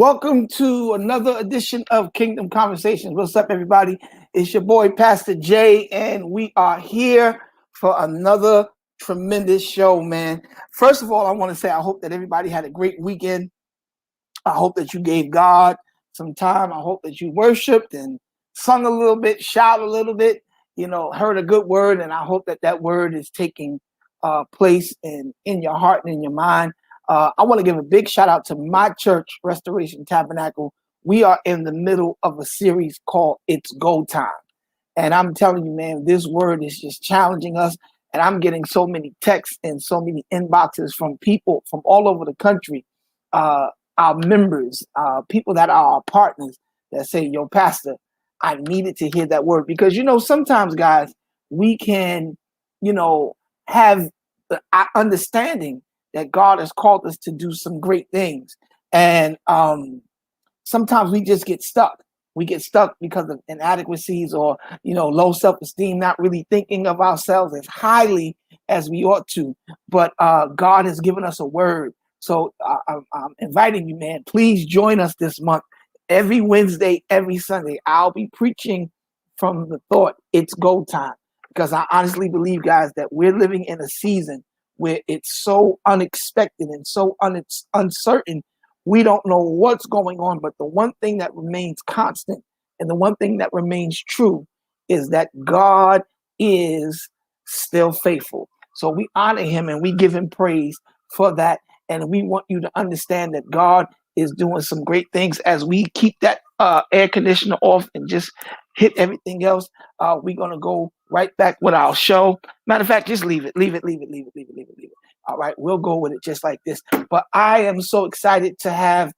Welcome to another edition of Kingdom Conversations. What's up, everybody? It's your boy, Pastor Jay, and we are here for another tremendous show, man. First of all, I want to say I hope that everybody had a great weekend. I hope that you gave God some time. I hope that you worshiped and sung a little bit, shouted a little bit, heard a good word, and I hope that that word is taking place in your heart and in your mind. I want to give a big shout out to my church, Restoration Tabernacle. We are in the middle of a series called It's Go Time. And I'm telling you, man, this word is just challenging us. And I'm getting so many texts and so many inboxes from people from all over the country, our members, people that are our partners that say, yo, Pastor, I needed to hear that word. Because, sometimes, guys, we can, have the understanding that God has called us to do some great things. And sometimes we just get stuck. We get stuck because of inadequacies or, low self-esteem, not really thinking of ourselves as highly as we ought to. But God has given us a word. So I'm inviting you, man, please join us this month. Every Wednesday, every Sunday, I'll be preaching from the thought, it's go time. Because I honestly believe, guys, that we're living in a season where it's so unexpected and so uncertain. We don't know what's going on, but the one thing that remains constant and the one thing that remains true is that God is still faithful. So we honor him and we give him praise for that. And we want you to understand that God is doing some great things as we keep that air conditioner off and just hit everything else. We're going to go right back with our show. Matter of fact, just leave it. All right, we'll go with it just like this. But I am so excited to have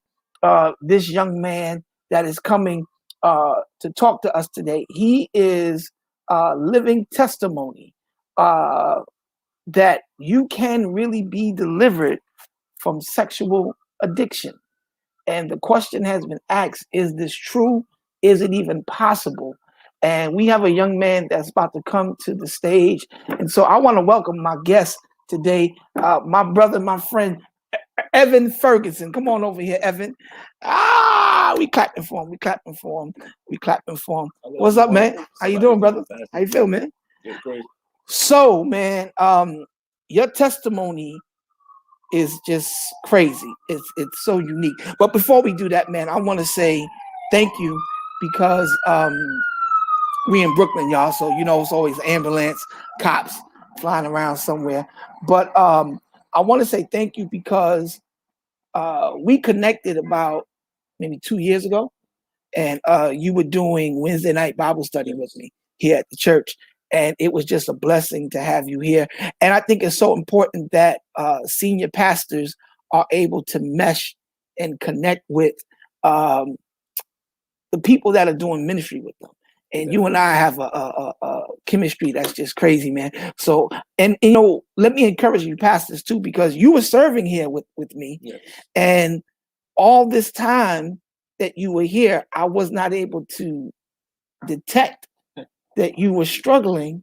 this young man that is coming to talk to us today. He is living testimony that you can really be delivered from sexual addiction. And the question has been asked, is this true? Is it even possible? And we have a young man that's about to come to the stage. And so I want to welcome my guest today, my brother, my friend, Evan Ferguson. Come on over here, Evan. We clapping for him. What's up, man? How you doing, brother? How you feel, man? Yeah, great. So, man, your testimony is just crazy. It's so unique. But before we do that, man, I want to say thank you because we in Brooklyn, y'all. So it's always ambulance, cops flying around somewhere. But I want to say thank you because we connected about maybe 2 years ago, and you were doing Wednesday night Bible study with me here at the church. And it was just a blessing to have you here. And I think it's so important that senior pastors are able to mesh and connect with the people that are doing ministry with them. And you and I have a chemistry that's just crazy, man. So, and let me encourage you, pastors, too, because you were serving here with me. Yes. And all this time that you were here, I was not able to detect that you were struggling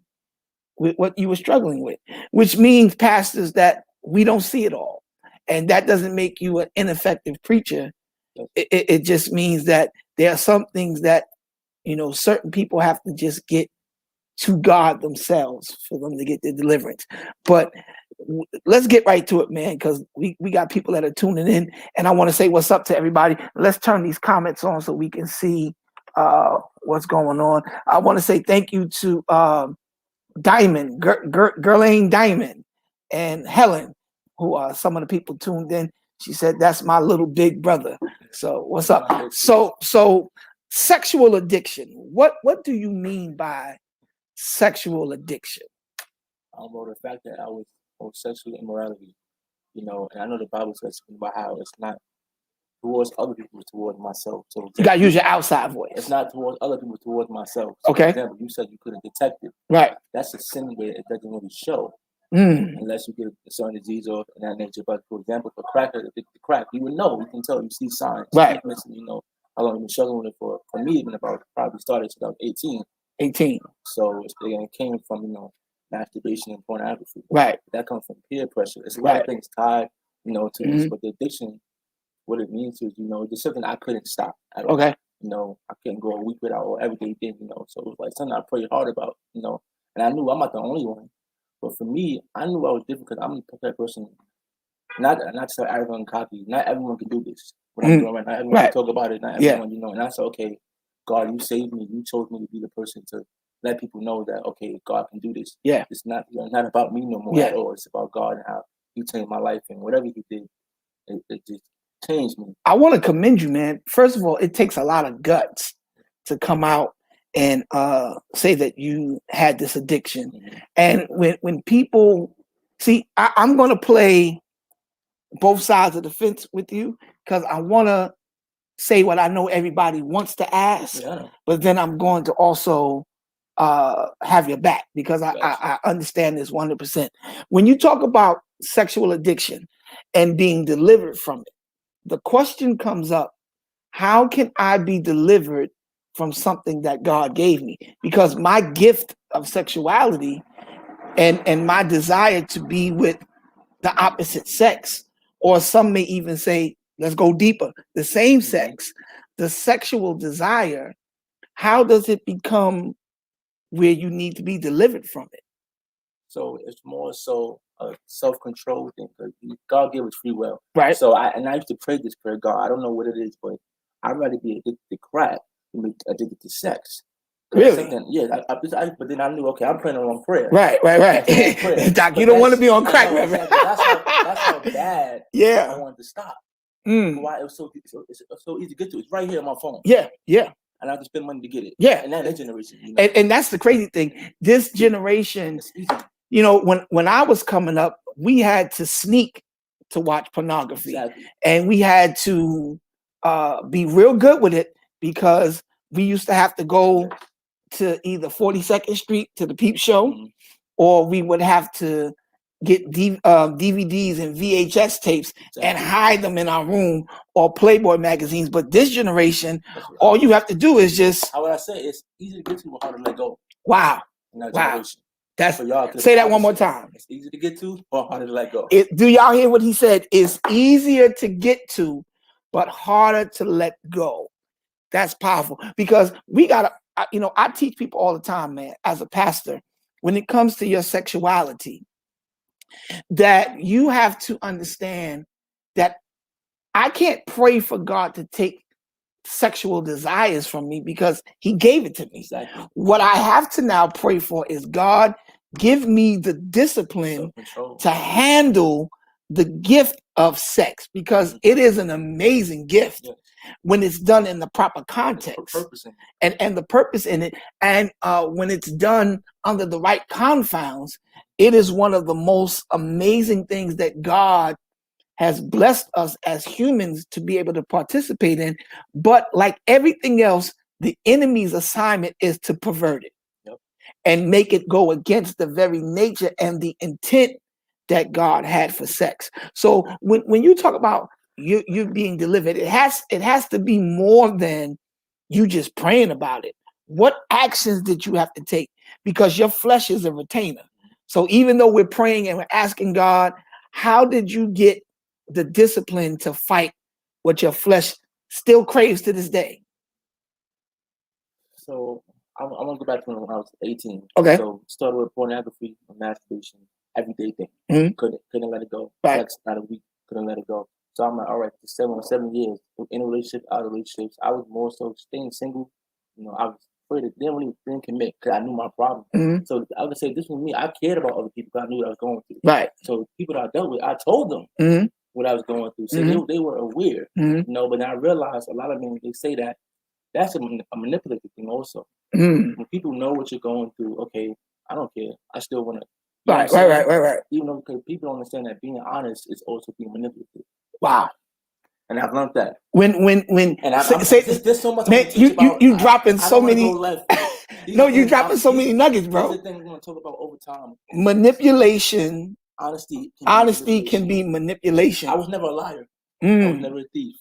with what you were struggling with, which means, pastors, that we don't see it all. And that doesn't make you an ineffective preacher. It just means that there are some things that, certain people have to just get to God themselves for them to get their deliverance. But let's get right to it, man, because we got people that are tuning in. And I want to say what's up to everybody. Let's turn these comments on so we can see what's going on. I want to say thank you to Diamond, Gerlaine Diamond, and Helen, who are some of the people tuned in. She said, that's my little big brother. So what's up? So sexual addiction. What do you mean by sexual addiction? Well, the fact that I was sexual immorality, and I know the Bible says something about how it's not towards other people, it's towards myself. So you got to use your outside voice. It's not towards other people, towards myself. So okay. For example, you said you couldn't detect it. Right. That's a sin where it doesn't really show. Unless you get a certain disease or in that nature. But for example, for cracker, the crack, you would know. You can tell. You see signs. Right. How long you've been struggling with it for me, even about probably started when I was 18. So it came from masturbation and pornography. Right. That comes from peer pressure. It's a lot of things tied to this, but the addiction what it means is, just something I couldn't stop at all. Okay. I couldn't go a week without or everyday thing, So it was like something I prayed hard about, And I knew I'm not the only one. But for me, I knew I was different because I'm the type of person, not so arrogant and cocky. Not everyone can do this. What I'm doing right now, everyone can talk about it. Not everyone, And I said, okay, God, you saved me. You chose me to be the person to let people know that, okay, God can do this. Yeah. It's not not about me no more at all. It's about God and how He changed my life, and whatever He did, it just changed me. I want to commend you, man. First of all, it takes a lot of guts to come out and say that you had this addiction. Mm-hmm. And when people see, I'm going to play both sides of the fence with you because I want to say what I know everybody wants to ask, but then I'm going to also have your back because I understand this 100%. When you talk about sexual addiction and being delivered from it, the question comes up, how can I be delivered from something that God gave me? Because my gift of sexuality and my desire to be with the opposite sex, or some may even say, let's go deeper, the same sex, the sexual desire, how does it become where you need to be delivered from it? So it's more so a self-control thing because God gave us free will. Right. So I used to pray this prayer, God, I don't know what it is, but I'd rather be addicted to crack than be addicted to sex. Really? But then I knew, okay, I'm praying the wrong prayer. Right. Doc, you don't want to be on crack, right? That's how bad I wanted to stop. Why it was so easy to get to. It's right here on my phone. Yeah. And I have to spend money to get it. Yeah. And that generation. And that's the crazy thing. This generation, when I was coming up, we had to sneak to watch pornography. Exactly. And we had to be real good with it because we used to have to go to either 42nd Street to the Peep Show, or we would have to get DVDs and VHS tapes and hide them in our room, or Playboy magazines. But this generation, all you have to do is just... How would I say? It's easy to get to, but hard to let go. Wow. Generation. That's for y'all. Say that one more time. It's easy to get to, but harder to let go. Do y'all hear what he said? It's easier to get to, but harder to let go. That's powerful because we gotta, I teach people all the time, man, as a pastor, when it comes to your sexuality, that you have to understand that I can't pray for God to take sexual desires from me because He gave it to me. Exactly. What I have to now pray for is, God, give me the discipline to handle the gift of sex, because it is an amazing gift when it's done in the proper context and the purpose in it. And when it's done under the right confounds, it is one of the most amazing things that God has blessed us as humans to be able to participate in. But like everything else, the enemy's assignment is to pervert it and make it go against the very nature and the intent that God had for sex. So when you talk about you being delivered, it has to be more than you just praying about it. What actions did you have to take? Because your flesh is a retainer. So even though we're praying and we're asking God, how did you get the discipline to fight what your flesh still craves to this day? So I'm gonna go back to when I was 18. Okay. So started with pornography and masturbation, everyday thing. Mm-hmm. Couldn't let it go. Right. Sex not a week, couldn't let it go. So I'm like, all right, 7 years in a relationship, out of relationships. I was more so staying single. I was afraid of didn't commit because I knew my problem. Mm-hmm. So I would say this was me. I cared about other people because I knew what I was going through. Right. So people that I dealt with, I told them what I was going through. So they were aware. But then I realized a lot of men, they say that that's a manipulative thing also. When people know what you're going through, okay, I don't care. I still want to. Right. Even though because people don't understand that being honest is also being manipulative. Wow. And I've learned that. There's so much. Man, you dropping so many. No, you dropping so many nuggets, bro. These are things we're going to talk about over time. Manipulation. Honesty can be manipulation. I was never a liar. I was never a thief.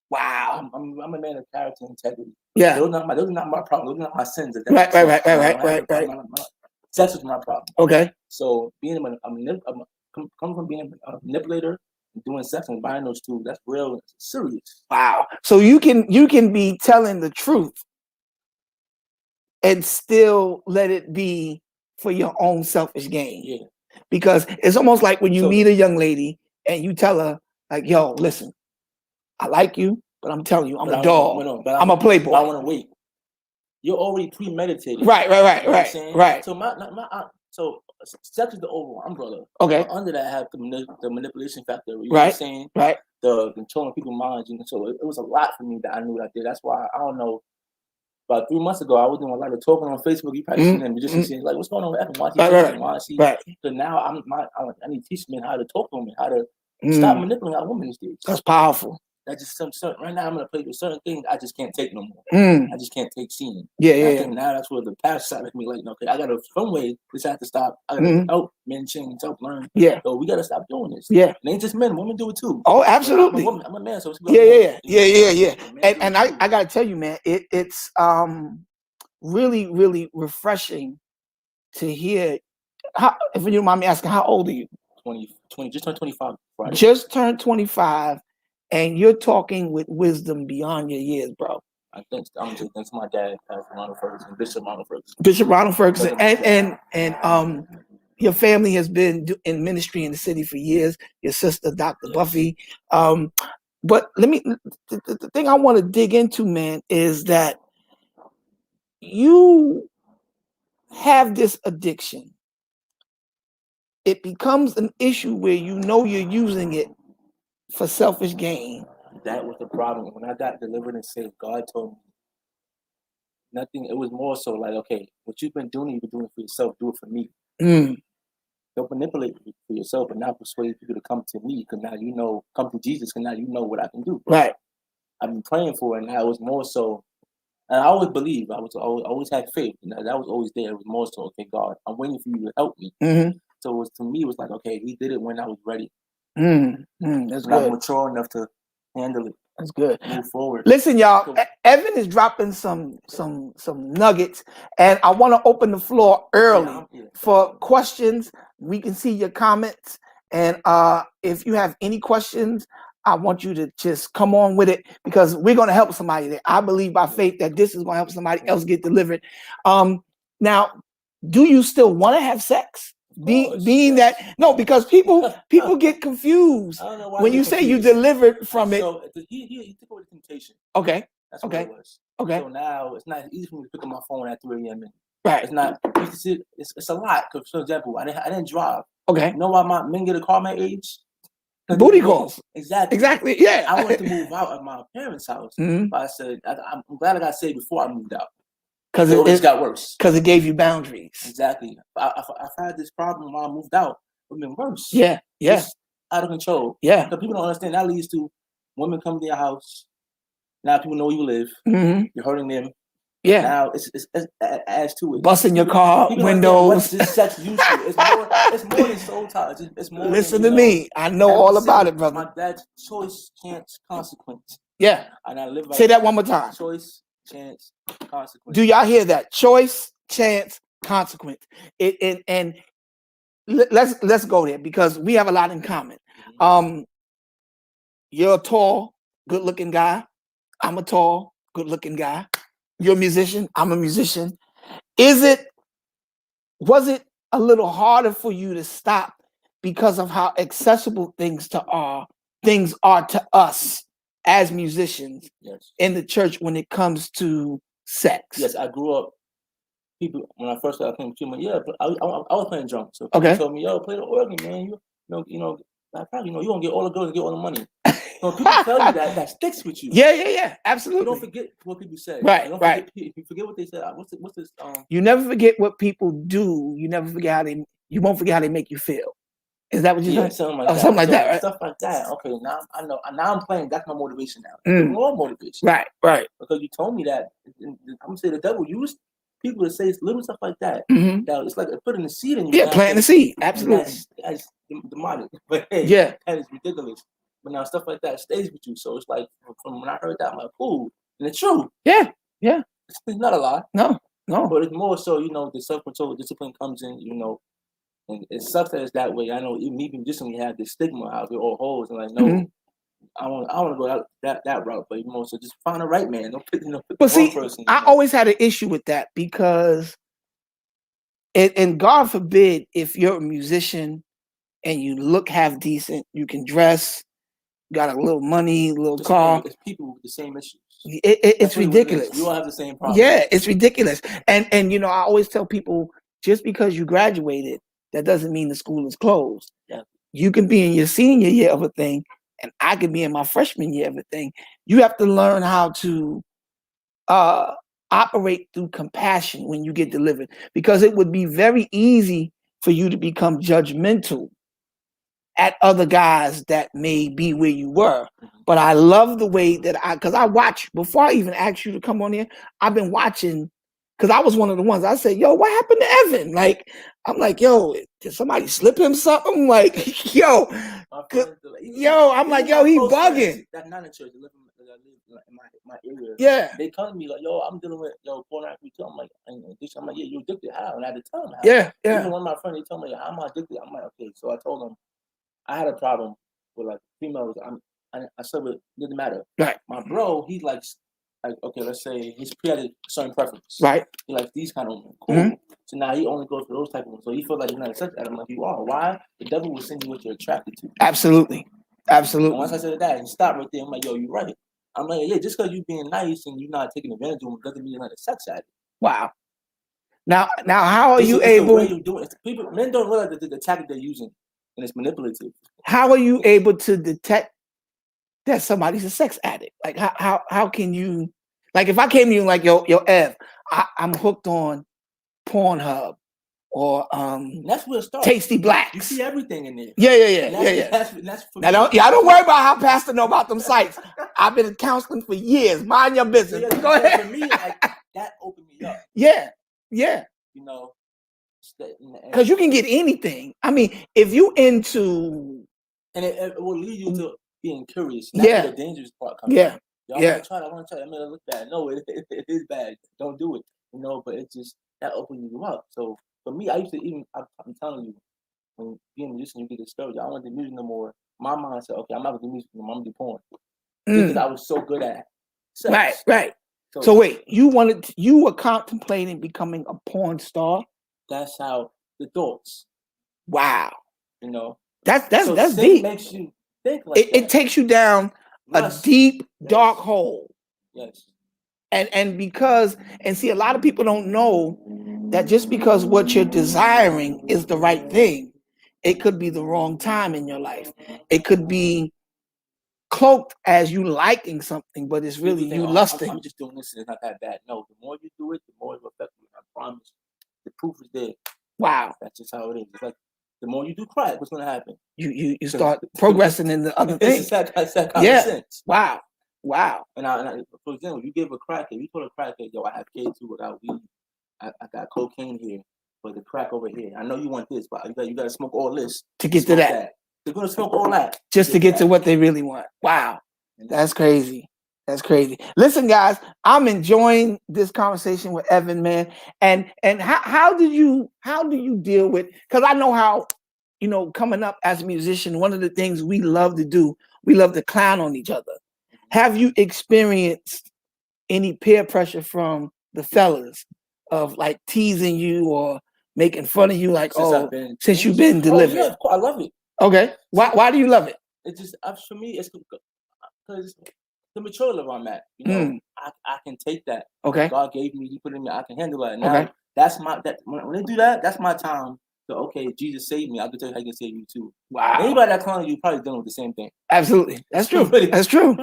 Wow. I'm a man of character and integrity. Yeah. Those are not my problem. Those are not my sins. Right. Sex is my problem. Okay. So being coming from being a manipulator doing sex and buying those tools, that's real serious. Wow. So you can be telling the truth and still let it be for your own selfish gain. Yeah. Because it's almost like when you So- meet a young lady and you tell her, like, yo, listen, I like you, but I'm telling you, I'm a dog. I'm a playboy. I want to wait. You're already premeditated. Right. You know what I'm saying? So so sex is the overall umbrella. Okay. But under that, I have the manipulation factor. You know Right. what I'm saying? Right. The controlling people's minds. So it was a lot for me that I knew that I did. That's why I don't know. About 3 months ago, I was doing a lot of talking on Facebook. You probably seen them. You just saying like, "What's going on with Evan? Why is he talking? Why is he?" Right. So now I need to teach men how to talk to women, how to stop manipulating our women these days. That's powerful. That's just certain. Right now, I'm gonna play with certain things I just can't take no more. I just can't take seeing. Yeah, and yeah. I think now that's where the pastor side of me like, okay, I gotta some way this has to stop. I gotta help men change, help learn. Yeah. So we gotta stop doing this. Yeah. And ain't just men, women do it too. Oh, absolutely. I'm a man, so it's Yeah. And I gotta tell you, man, it's really, really refreshing to hear. If you don't mind me asking, how old are you? 20, just turned 25. Friday. Just turned 25, and you're talking with wisdom beyond your years, bro. I think I'm gonna say thanks to my dad, Pastor Ronald Ferguson, Bishop Ronald Ferguson. Bishop Ronald Ferguson, and your family has been in ministry in the city for years. Your sister, Dr. Buffy. But the thing I want to dig into, man, is that you have this addiction. It becomes an issue where you know you're using it for selfish gain. That was the problem. When I got delivered and saved, God told me nothing. It was more so like, okay, what you've been doing it for yourself. Do it for me. Don't manipulate for yourself, but now persuade people to come to me. Because now you know, come to Jesus. Because now you know what I can do. Right. I've been praying for it, and now it was more so. And I always believe. I always had faith. That was always there. It was more so, okay, God, I'm waiting for you to help me. So it was, to me, it was like, okay, He did it when I was ready. That's good. I'm mature enough to handle it. That's good. Move forward. Listen, y'all. Evan is dropping some nuggets, and I want to open the floor early for questions. We can see your comments, and if you have any questions, I want you to just come on with it because we're going to help somebody there. I believe by faith that this is going to help somebody else get delivered. Now, do you still want to have sex? Being that no, because people get confused when you say you delivered from it. So he took away the temptation. Okay. That's what it was. Okay. So now it's not easy for me to pick up my phone at 3 a.m. Right. It's not. It's a lot. Because, for example, I didn't drive. Okay. You know why my men get a car at my age? Booty calls. Exactly. Yeah. I wanted to move out of my parents' house, but I said I'm glad I got saved before I moved out. Because it got worse. Because it gave you boundaries. Exactly. I've had this problem while I moved out. It's been worse. Yeah. It's out of control. Yeah. Because people don't understand that leads to women come to your house. Now people know where you live. You're hurting them. Yeah. Now it's adds to it. Busting your car windows. What's this sex used to? It's more than soul ties. It's more. Listen to me. I know all about it, brother. My dad's choice, chance, consequence. Yeah. And I live like say that one more time. Choice, chance, consequence. Do y'all hear that? Choice, chance, consequence. And let's go there because we have a lot in common. You're a tall, good-looking guy. I'm a tall, good-looking guy. You're a musician. I'm a musician. Was it a little harder for you to stop because of how accessible things are to us as musicians in the church when it comes to sex? Yes, I grew up. People, when I first started playing tuba, but I was playing drums. So people told me, "Yo, play the organ, man. You know, you don't get all the girls and get all the money." So people tell you that sticks with you. Yeah, absolutely. You don't forget what people say. Right. If you forget what they said, what's this? You never forget what people do. You never forget you won't forget how they make you feel. Is that what you're saying? Something like that. Something like that, right? Stuff like that. Okay, now I know. Now I'm playing. That's my motivation now. More motivation. Right. Because you told me that. I'm gonna say the devil used people to say little stuff like that. That it's like putting a seed in you. Yeah, planting the seed. Absolutely. That's demonic. But hey, that is ridiculous. But now stuff like that stays with you. So it's like from when I heard that, I'm like, cool. And it's true. Yeah. It's not a lie. No. But it's more so, the self-control, discipline comes in, And it sucks that it's that way. I know even just when we have this stigma out, we're all hoes, and like, no, Mhm. I want to go that route, but so just find the right man. Don't pick, pick But the wrong see, person. I always had an issue with that because, and God forbid, if you're a musician and you look half decent, you can dress, got a little money, little Just car. it's people with the same issues. It's ridiculous. We all have the same problem. Yeah, it's ridiculous. And I always tell people, just because you graduated, that doesn't mean the school is closed. Yeah. You can be in your senior year of a thing, and I could be in my freshman year of a thing. You have to learn how to operate through compassion when you get delivered, because it would be very easy for you to become judgmental at other guys that may be where you were. But I love the way that because I watch, before I even asked you to come on here, I've been watching, because I was one of the ones. I said, yo, what happened to Evan? Like, I'm like, yo, did somebody slip him something? Like, yo, I'm like, yo, he bugging. That not in church, they live in my area. Yeah. They come to me like, yo, I'm dealing with pornography too. I'm like, yeah, you addicted how? And at the time, how? Yeah. Even one of my friends, they told me, I'm addicted. I'm like, okay. So I told them I had a problem with like females. I said it didn't matter. Right. My bro, he likes okay, let's say he had a certain preference. Right. He likes these kind of women. Cool. Mhm. So now he only goes for those type of women. So he feels like he's not accepted. I'm like, you are. Why? The devil will send you what you're attracted to. Absolutely. And once I said that, he stopped right there. I'm like, yo, you're right. I'm like, yeah, just because you being nice and you're not taking advantage of them doesn't mean you're not a sex addict. Wow. Now, how are you able? The way you do it. Men don't realize the tactic they're using, and it's manipulative. How are you able to detect that somebody's a sex addict? Like, how can you? Like, if I came to you like, yo, Ev, I'm hooked on Pornhub or that's where it starts. Tasty Blacks. You see everything in there. Yeah. That's for now, don't worry about how Pastor know about them sites. I've been counseling for years. Mind your business. Go ahead. For me, like, that opened me up. Yeah. You know, because you can get anything. I mean, if you into, and it will lead you to being curious. That's where the dangerous part comes. Yeah. I want to try. I mean, it look bad. No, it is bad. Don't do it. But it's just that opens you up. So for me, I used to I'm telling you, when being a musician, you get discouraged. I don't want to do music no more. My mind said, okay, I'm not gonna do music anymore. I'm gonna do porn because I was so good at sex. Right. So wait, you were contemplating becoming a porn star? That's how the thoughts. Wow. That's deep. Makes you think like that. It takes you down a deep, dark hole. Yes. And see, a lot of people don't know that just because what you're desiring is the right thing, it could be the wrong time in your life. It could be cloaked as you liking something, but it's really you lusting. I'm just doing this and it's not that bad. No, the more you do it, the more it will affect you. I promise. The proof is there. Wow. That's just how it is. It's like the more you do crack, what's gonna happen? You start progressing in the other things. It's that common sense. Wow. And for example, you give a crackhead, you told a crackhead, yo, I have K2 without weed. I got cocaine here, but the crack over here. I know you want this, but you gotta smoke all this to get to that. They're gonna smoke all that just to get to what they really want. Wow. That's crazy. Listen, guys, I'm enjoying this conversation with Evan, man. And how do you deal with, because I know how, coming up as a musician, one of the things we love to do, we love to clown on each other. Have you experienced any peer pressure from the fellas of like teasing you or making fun of you, like, since you've been delivered? Yeah, I love it. Okay. Why do you love it? It's just, for me, it's because the mature level I'm at. I can take that. Okay. God gave me, He put it in me. I can handle that. Now, that's when they do that, that's my time. So, okay, Jesus saved me. I can tell you how He can save you too. Wow. Anybody that clowns you probably dealing with the same thing. Absolutely. That's true. That's true.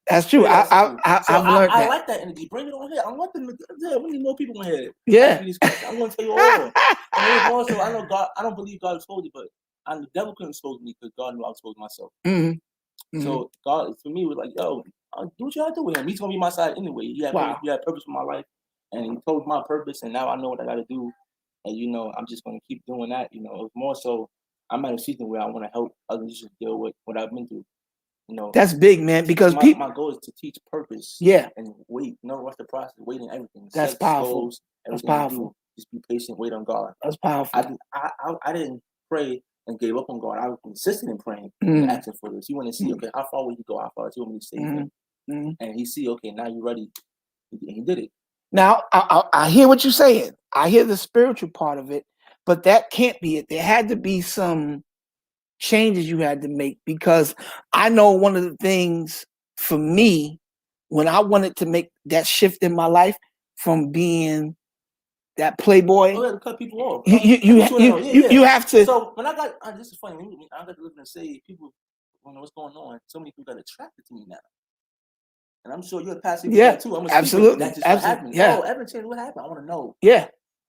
That's true. I've learned that. I like that energy. Bring it on here. I want them to. We need more people in here. Yeah. I'm going to tell you all. And also, I know God. I don't believe God exposed it, but the devil couldn't expose me because God knew I exposed myself. Mm-hmm. So God, for me, was like, yo, do what you gotta do with him. He's gonna be my side anyway. He had purpose for my life, and He told me my purpose, and now I know what I gotta do. And I'm just gonna keep doing that. It was more so I'm at a season where I want to help others deal with what I've been through. That's big, man. Because my goal is to teach purpose. Yeah. And wait, rush the process, waiting everything. That's powerful. That's powerful. Just be patient, wait on God. That's powerful. I didn't pray and gave up on God. I was consistent in praying Mm. and asking for this. He wanted to see, okay, how far will you go? How far does he want me to save him? Mm. And he see, okay, now you're ready. And he did it. Now, I hear what you're saying. I hear the spiritual part of it, but that can't be it. There had to be some changes you had to make, because I know one of the things for me when I wanted to make that shift in my life from being that playboy, Oh, yeah, to cut people off. you have to. So when I got, this is funny. When I got to live and say, people don't know what's going on. So many people got attracted to me now, and I'm sure you're a passive too. I'm absolutely. That just happened. Yeah. Oh, Evan Chan, what happened? I want to know. Yeah.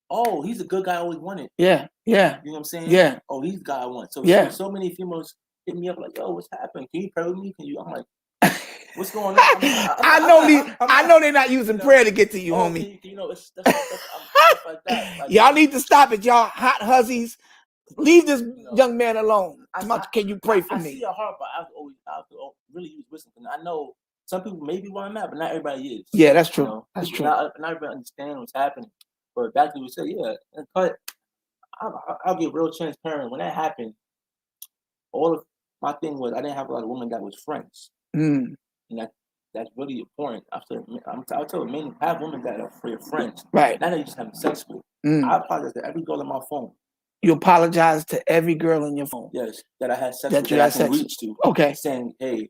Oh, he's a good guy I always wanted. Yeah. Yeah. You know what I'm saying? Yeah. Oh, he's the guy I want. So Yeah. so many females hit me up like, yo, what's happening? Can you pray with me? Can you? I'm like, what's going on? I know they're not using prayer to get to you, homie. It's stuff like that. Like, y'all need to stop it, y'all hot hussies. Leave this young man alone. Can you pray for me? I see your heart, but I have to really use wisdom. I know some people may be where I'm at, but not everybody is. Yeah, that's true. That's true. Not everybody understand what's happening. But back to what you said, yeah. But I'll get real transparent. When that happened, all of my thing was I didn't have a lot of women that was friends. And that's really important. I'll tell men, have women that are your friends. Right. Not that you just having sex with. I apologize to every girl on my phone. You apologize to every girl in your phone. Yes, that I had sex with, that I can reach to. Okay. Saying, hey,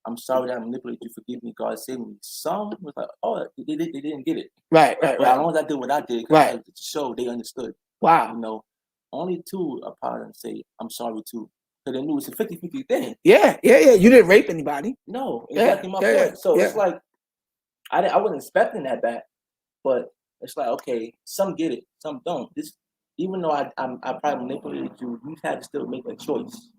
I'm sorry that I manipulated you. Forgive me. God saved me. Some was like, oh, they didn't get it. Right. But as long as I did what I did, right, to show they understood. Wow. Only 2 apologize and say, I'm sorry too. Because they knew it's a 50-50 thing. Yeah. You didn't rape anybody. No, exactly my point. So it's like, I wasn't expecting that back. But it's like, okay, some get it, some don't. Even though I probably manipulated you, you had to still make a choice.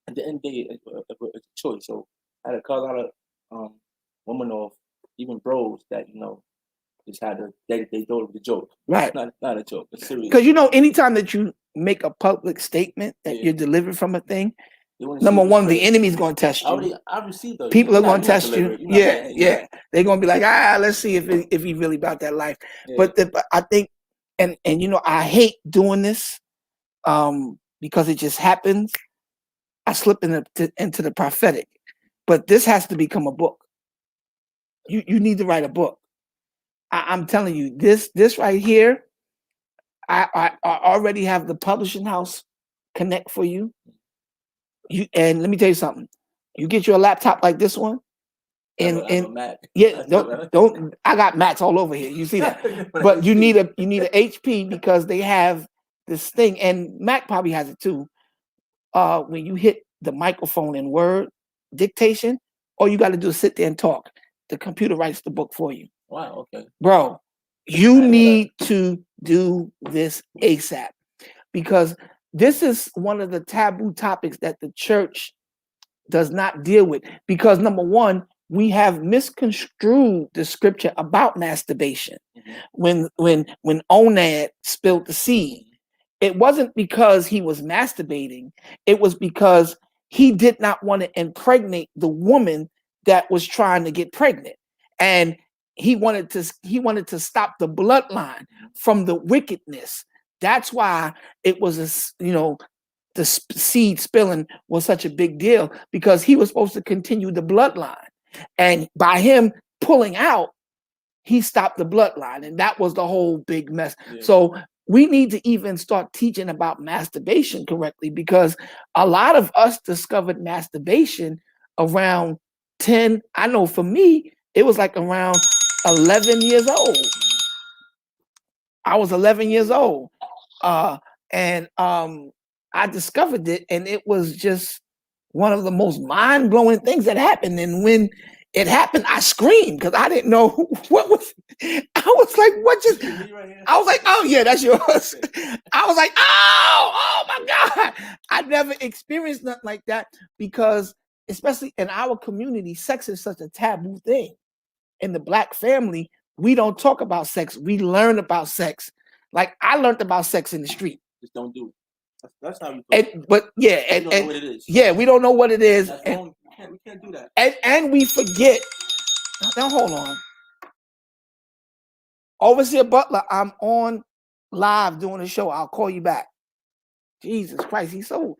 At the end of the day, it's a choice. So I had to cut a lot of women off, even bros that just had to they thought it was a joke. Right, not a joke. It's serious. Because anytime that you make a public statement that you're delivered from a thing, number one, the enemy's going to test you. I received those. People are going to test you. Yeah. They're going to be like, let's see if he really about that life. Yeah. But I think, and I hate doing this because it just happens. I slip into the prophetic, but this has to become a book. You need to write a book. I'm telling you, this right here, I already have the publishing house connect for you. And let me tell you something. You get you a laptop like this one, and don't I got Macs all over here. You see that? But you need a HP because they have this thing, and Mac probably has it too. When you hit the microphone in Word dictation, all you got to do is sit there and talk. The computer writes the book for you. Wow, okay. Bro, you need to do this ASAP, because this is one of the taboo topics that the church does not deal with. Because number one, we have misconstrued the scripture about masturbation. When Onad spilled the seed, it wasn't because he was masturbating. It was because he did not want to impregnate the woman that was trying to get pregnant. And he wanted to stop the bloodline from the wickedness. That's why it was the seed spilling was such a big deal, because he was supposed to continue the bloodline. And by him pulling out, he stopped the bloodline. And that was the whole big mess. Yeah. So we need to even start teaching about masturbation correctly, because a lot of us discovered masturbation around 10. I know for me, it was like around 11 years old. I was 11 years old. And I discovered it, and it was just one of the most mind-blowing things that happened. And when it happened, I screamed because I didn't know what was. I was like, "What just?" I was like, "Oh yeah, that's yours." I was like, "Oh my God!" I never experienced nothing like that, because, especially in our community, sex is such a taboo thing. In the Black family, we don't talk about sex. We learn about sex. Like, I learned about sex in the street. Just don't do it. That's how you. But yeah, we don't know what it is. Yeah, we don't know what it is. We can't do that. And we forget. Now hold on. Overseer Butler, I'm on live doing a show. I'll call you back. Jesus Christ, he's so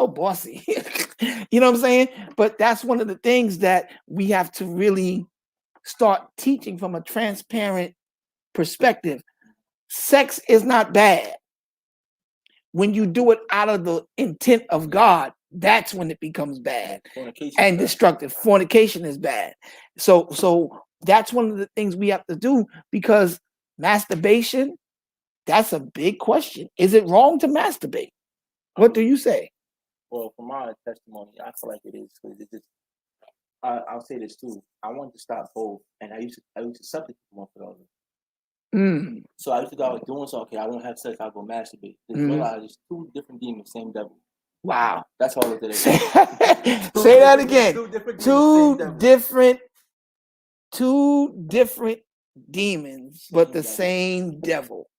bossy. You know what I'm saying? But that's one of the things that we have to really start teaching from a transparent perspective. Sex is not bad. When you do it out of the intent of God, that's when it becomes bad and destructive. Fornication is bad. So that's one of the things we have to do, because masturbation, that's a big question. Is it wrong to masturbate? What do you say? Well, from my testimony, I feel like it is, because it just. I'll say this too. I wanted to stop both, and I used to substitute one for the other. So I used to go out doing something. Okay, I won't have sex. I'll go masturbate. Then realize it's two different demons, same devil. Wow. That's all it is. Say that again. Two different demons, but the same devil.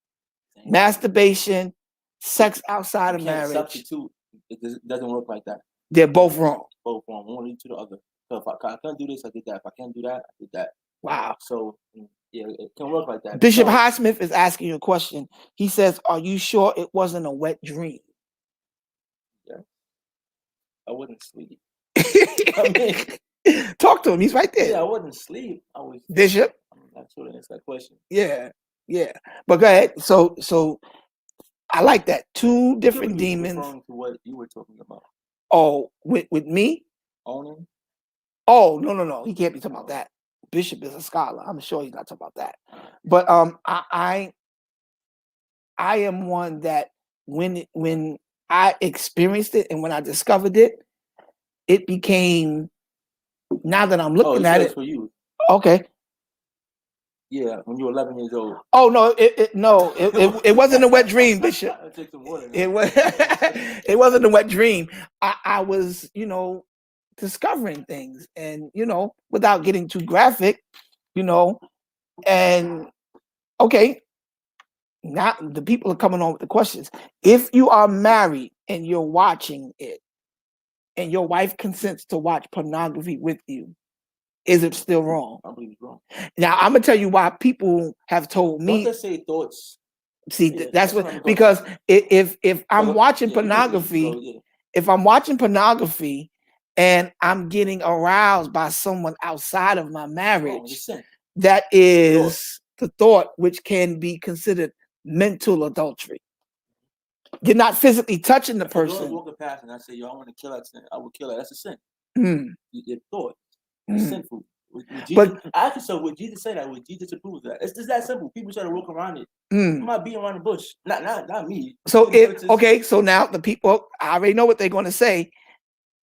Masturbation, sex outside of marriage. Substitute. It doesn't work like that. They're both wrong. Both wrong. One lead to the other. So if I can't do this, I did that. If I can't do that, I did that. Wow. So yeah, it can work like that. Bishop Highsmith is asking you a question. He says, "Are you sure it wasn't a wet dream?" Yeah. I wouldn't sleep. Talk to him. He's right there. Yeah, I wouldn't sleep. I was Bishop. I'm not sure to answer that question. Yeah. But go ahead. So I like that. Two different demons. Referring to what you were talking about. Oh, with me? Owning? Oh, no. He can't be talking about that. Bishop is a scholar. I'm sure he's not talking about that. But I am one that when I experienced it and when I discovered it, it became, now that I'm looking at it. For you. Okay. Yeah, when you were 11 years old. Oh no, it wasn't a wet dream, Bishop. It wasn't a wet dream. I was, discovering things, and without getting too graphic, and okay, now the people are coming on with the questions. If you are married and you're watching it, and your wife consents to watch pornography with you, is it still wrong? I believe it's wrong. Now I'm gonna tell you why people have told me. Don't they say thoughts? See, that's what, because if I'm watching pornography, if I'm watching pornography and I'm getting aroused by someone outside of my marriage, that is the thought, which can be considered mental adultery. You're not physically touching the person. If I walk past and I say, "Yo, I want to kill that sin," I would kill her. That's a sin. Your thought is sinful. Would Jesus say that? Would Jesus approve of that? It's just that simple. People try to walk around it. I'm not being around the bush. Not me. So so now the people, I already know what they're going to say.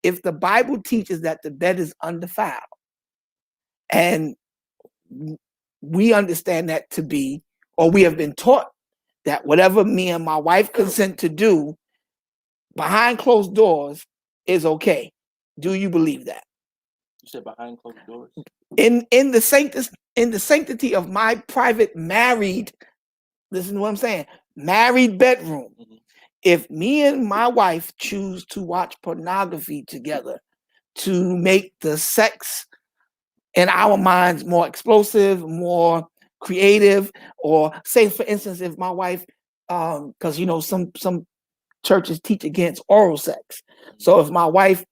If the Bible teaches that the bed is undefiled, and we understand that to be, or we have been taught that whatever me and my wife consent to do behind closed doors is okay. Do you believe that? You said behind closed doors. In the sanctity of my private married, listen to what I'm saying, married bedroom. If me and my wife choose to watch pornography together to make the sex in our minds more explosive, more creative, or say, for instance, if my wife, because some churches teach against oral sex. So if my wife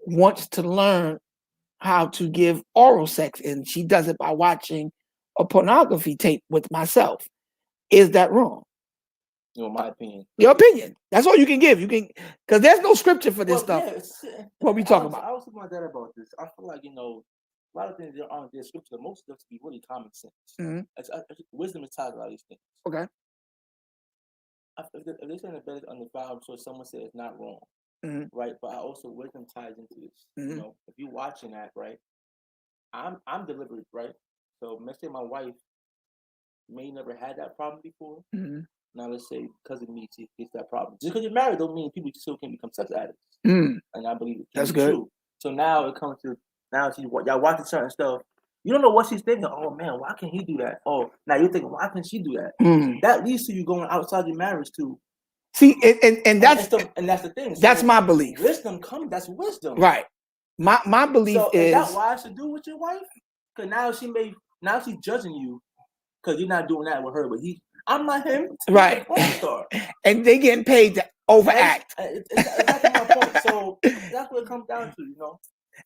wants to learn how to give oral sex and she does it by watching a pornography tape with myself, is that wrong? My opinion. Your opinion. That's all you can give. You can, because there's no scripture for this stuff. Yeah, what we talking about? I was thinking about this. I feel like a lot of things that aren't there scripture. Most of them be really common sense. Wisdom is tied to a lot of these things. Okay. If they say the bed is undefiled, so someone says it's not wrong, right? But I also wisdom ties into this. If you're watching that, right? I'm deliberate, right? So let's say my wife may never had that problem before. Now let's say because of me, she gets that problem. Just because you're married don't mean people still can become sex addicts. And I believe it can be true. So now it comes to y'all watching certain stuff. You don't know what she's thinking. Oh man, why can't he do that? Oh, now you're thinking, why can't she do that? That leads to you going outside your marriage too. See, and that's the thing. So that's my belief. Wisdom that's wisdom. Right. My belief is that wise to do with your wife? Because now she's judging you because you're not doing that with her, but I'm not him. He's Right. a porn star. And they getting paid to overact. It's exactly my point. So that's what it comes down to, you know.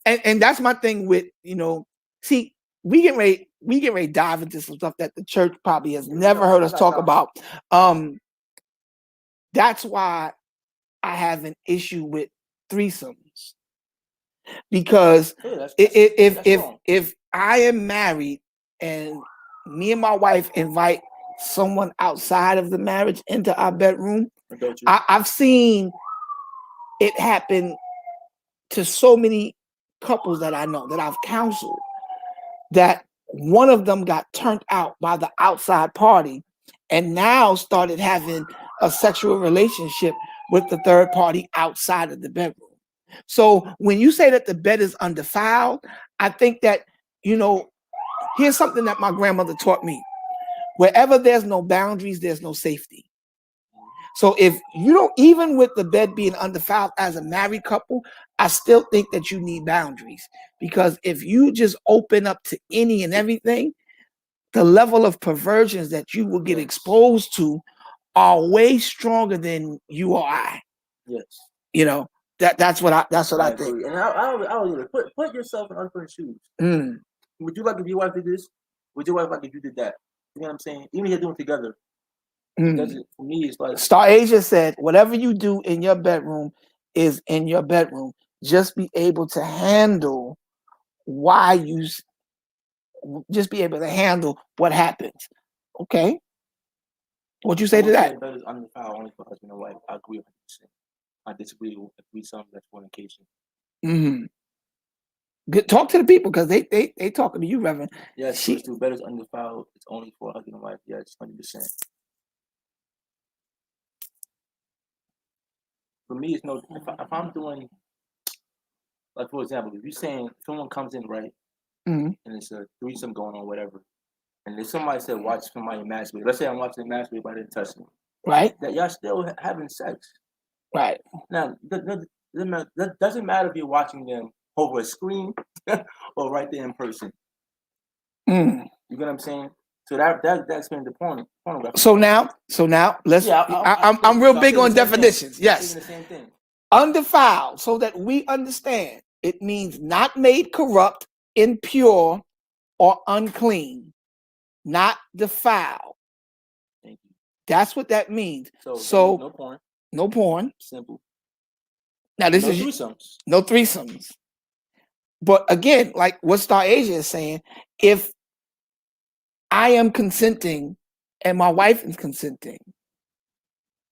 And that's my thing with, see, we get ready to dive into some stuff that the church probably has never heard us talk about. That's why I have an issue with threesomes. Because if I am married and me and my wife invite someone outside of the marriage into our bedroom, I've seen it happen to so many couples that I know, that I've counseled, that one of them got turned out by the outside party and now started having a sexual relationship with the third party outside of the bedroom. So when you say that the bed is undefiled, I think that, here's something that my grandmother taught me. Wherever there's no boundaries, there's no safety. So if you don't, even with the bed being undefiled as a married couple, I still think that you need boundaries. Because if you just open up to any and everything, the level of perversions that you will get exposed to are way stronger than you or I. Yes. That's what I think. And I would put yourself in other person's shoes. Would you like if your wife did this? Would your wife like if you did that? You know what I'm saying? Even if you're doing it together. For me, it's like Star Asia said, whatever you do in your bedroom is in your bedroom. Just be able to handle what happens. Okay. What'd you say to that? Bed is undefiled only for husband and wife. I agree 100%. I disagree with threesome, that's fornication. Good. Talk to the people because they talking to you, Reverend. Yes, the bed is undefiled. It's only for husband and wife. Yes, 100%. For me, it's no. If I'm doing, like for example, if you're saying someone comes in, right, and it's a threesome going on, whatever, and if somebody said watch somebody masturbate, let's say I'm watching masturbate, but I didn't touch me, right? That y'all still having sex, right? Now that doesn't matter if you're watching them over a screen or right there in person. You get what I'm saying? So that's been the point. So now let's. I'm real big on definitions. Yes. The same thing. Undefiled, so that we understand, it means not made corrupt, impure, or unclean, not defiled. Thank you. That's what that means. So no porn. No porn. Simple. Now this is threesomes. No threesomes. But again, like what Star Asia is saying, if I am consenting and my wife is consenting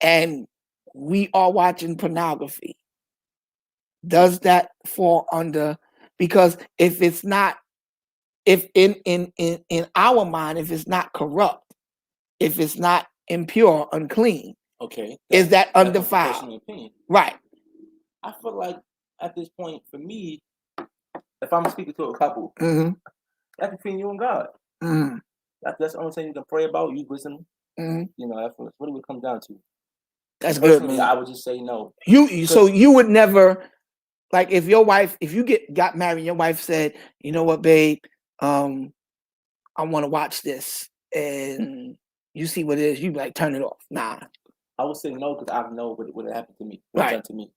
and we are watching pornography, does that fall under? Because if it's not, if in our mind, if it's not corrupt, if it's not impure, unclean, okay, is that undefiled? Personal opinion. Right. I feel like at this point, for me, if I'm speaking to a couple, that's between you and God. That's the only thing you can pray about. You listen. That's what it would come down to. That's good, man. I would just say no. So you would never, like, if you got married, your wife said, you know what, babe, I want to watch this, and you see what it is, you be like, turn it off. Nah. I would say no because I know what happened to me. What done to me.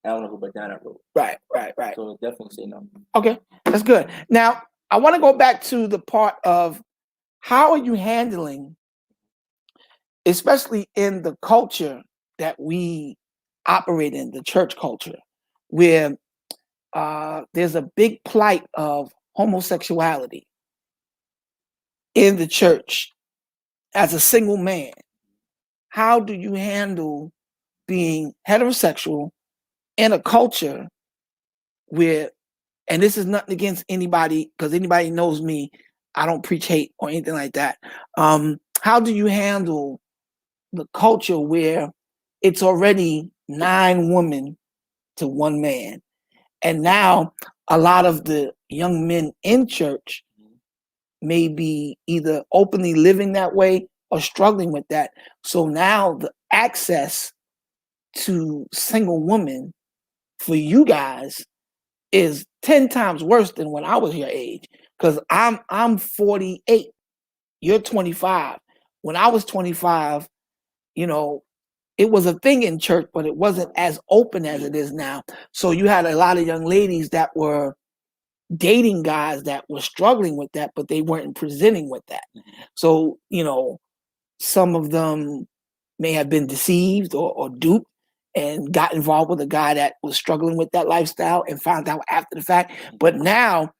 I don't want to go back down that road. Right. So definitely say no. Okay, that's good. Now I want to go back to the part of how are you handling, especially in the culture that we operate in, the church culture, where there's a big plight of homosexuality in the church. As a single man, how do you handle being heterosexual in a culture where, and this is nothing against anybody, because anybody knows me, I don't preach hate or anything like that. How do you handle the culture where it's already 9 women to 1 man? And now a lot of the young men in church may be either openly living that way or struggling with that. So now the access to single women for you guys is 10 times worse than when I was your age. Because I'm 48, you're 25. when I was 25, you know, it was a thing in church, but it wasn't as open as it is now. So you had a lot of young ladies that were dating guys that were struggling with that, but they weren't presenting with that. So, you know, some of them may have been deceived or duped and got involved with a guy that was struggling with that lifestyle and found out after the fact. But now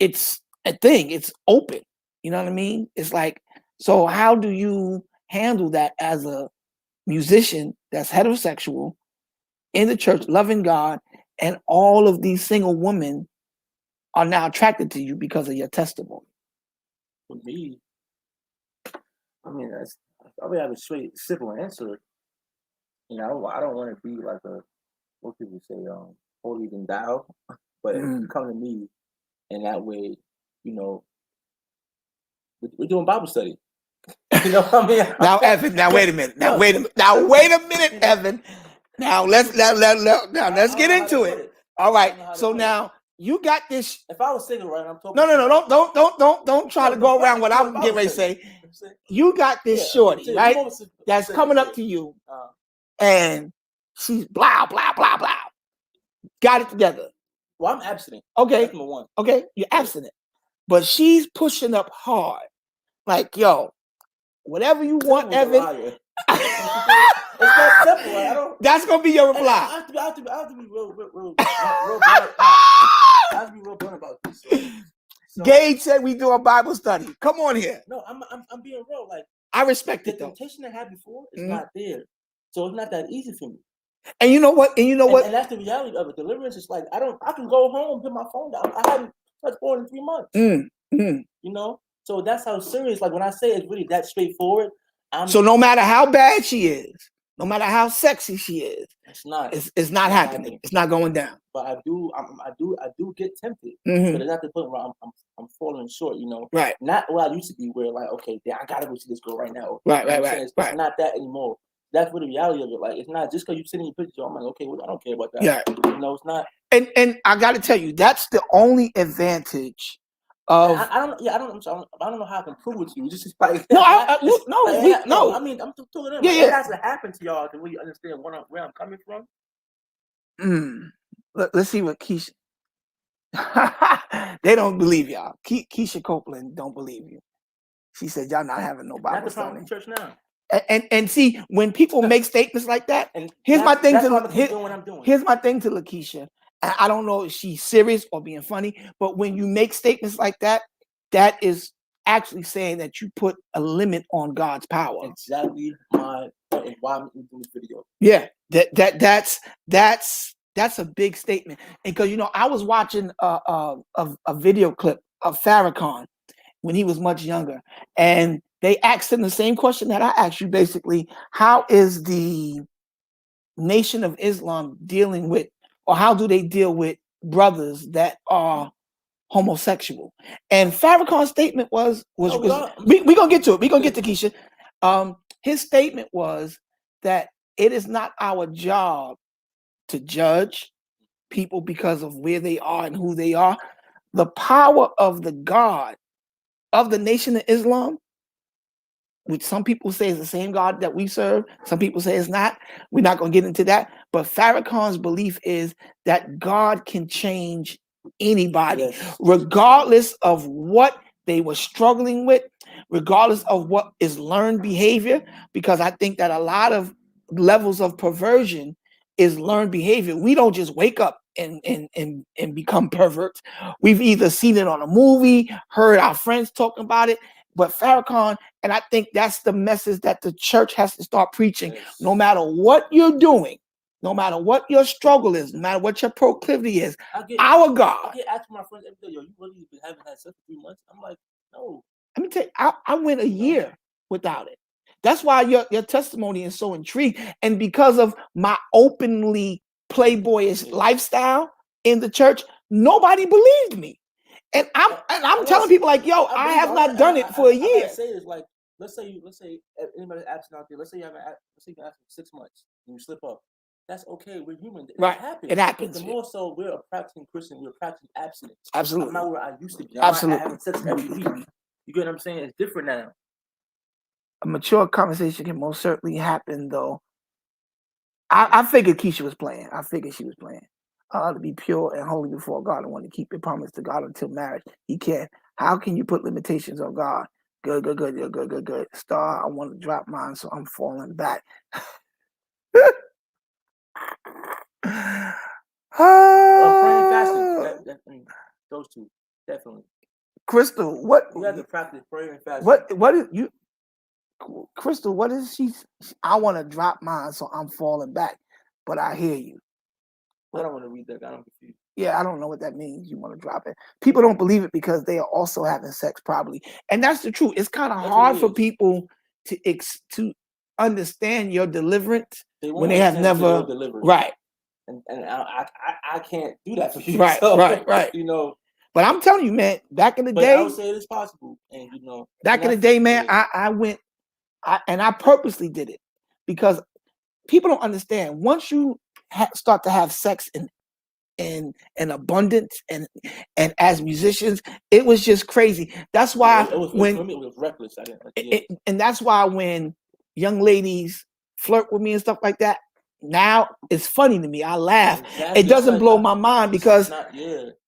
it's a thing, it's open. You know what I mean? It's like, so how do you handle that as a musician that's heterosexual in the church, loving God, and all of these single women are now attracted to you because of your testimony? For me, I mean, I would have a straight, simple answer. You know, I don't want to be like a, what people say, holier than thou, but if you come to me in that way, you know, we're doing Bible study. You know what I mean? Now, Evan, now wait a minute. Now wait a minute, Evan. Now let's get into it. All right. So now you got this. If I was single, right, I'm talking. No, don't try to go around what I'm getting ready to say. You got this shorty, right? That's coming up to you, and she's blah blah blah blah. Got it together. Well, I'm abstinent. Okay. That's number one. Okay, you're abstinent, but she's pushing up hard. Like, yo, whatever you want, Evan. It's that simple. Like, I don't. That's gonna be your reply. I have to be real blunt. I have to be real blunt about this. So, Gage said we do a Bible study. Come on here. No, I'm being real. Like, I respect the it though. temptation I had before is not there, so it's not that easy for me. And you know what? And And that's the reality of it. Deliverance is like I can go home, put my phone down. I haven't touched porn in 3 months. You know, so that's how serious. Like when I say it's really that straightforward. So no matter how bad she is, no matter how sexy she is, it's not happening. It's not going down. But I do get tempted. But it's not the point where I'm falling short. You know, right? Not where I used to be, where like, okay, I gotta go see this girl right now. Right. It's not that anymore. That's what the reality of it. Like, it's not just because you sitting in your picture. I'm like, okay, well, I don't care about that. Yeah. You know, it's not. And I got to tell you, that's the only advantage of. I don't know how I can prove it to you. Just like no. I mean, I'm talking to them. It has to happen to y'all to really understand where I'm coming from. Let's see what Keisha. They don't believe y'all. Keisha Copeland don't believe you. She said y'all not having no Bible study. Not the church now. And see, when people make statements like that, here's my thing to Lakeisha. I don't know if she's serious or being funny, but when you make statements like that, that is actually saying that you put a limit on God's power. Exactly why I'm doing this video. Yeah, that's a big statement. And because I was watching a video clip of Farrakhan when he was much younger, and they asked him the same question that I asked you, basically. How is the Nation of Islam dealing with, or how do they deal with brothers that are homosexual? And Farrakhan's statement was we're gonna get to it. We're gonna get to Keisha. His statement was that it is not our job to judge people because of where they are and who they are. The power of the God of the Nation of Islam, which some people say is the same God that we serve, some people say it's not. We're not going to get into that. But Farrakhan's belief is that God can change anybody, regardless of what they were struggling with, regardless of what is learned behavior, because I think that a lot of levels of perversion is learned behavior. We don't just wake up and become perverts. We've either seen it on a movie, heard our friends talking about it. But Farrakhan, and I think that's the message that the church has to start preaching. No matter what you're doing, no matter what your struggle is, no matter what your proclivity is, our God. I get asked my friends every day, yo, you really haven't had sex for 3 months? I'm like, no. Let me tell you, I went a year without it. That's why your testimony is so intrigued. And because of my openly playboyish lifestyle in the church, nobody believed me. And I'm telling people like, yo, I have not done it for a year. I say this, like, let's say anybody absent out there, let's say you haven't been for 6 months and you slip up. That's okay. We're human. Right. It happens. The more so we're a practicing Christian, we're practicing abstinence. Absolutely. I'm not where I used to be. Absolutely. I'm having sex every week. You get what I'm saying? It's different now. a mature conversation can most certainly happen, though. I figured Keisha was playing. I figured she was playing. To be pure and holy before God and want to keep your promise to God until marriage. He can. How can you put limitations on God? Good, good, good, good, good, good, good. Star, I want to drop mine, so I'm falling back. Praying fasting. Those two, definitely. Crystal, what you have to practice prayer and fasting? What is you? Crystal, what is she? I want to drop mine, so I'm falling back. But I hear you. I don't want to read that. I'm confused. Yeah, I don't know what that means. You want to drop it. People don't believe it because they are also having sex, probably, and that's the truth. It's kind of hard for people to understand your deliverance when they have never right. And I can't do that for you. Right, so, right. You know. But I'm telling you, man, back in the day, I would say it is possible. And you know, back in the day, man, I went, and I purposely did it because people don't understand. Once you start to have sex in abundance and as musicians, it was just crazy. That's why it was reckless. And that's why when young ladies flirt with me and stuff like that, now it's funny to me. I laugh. Exactly. It doesn't blow my mind because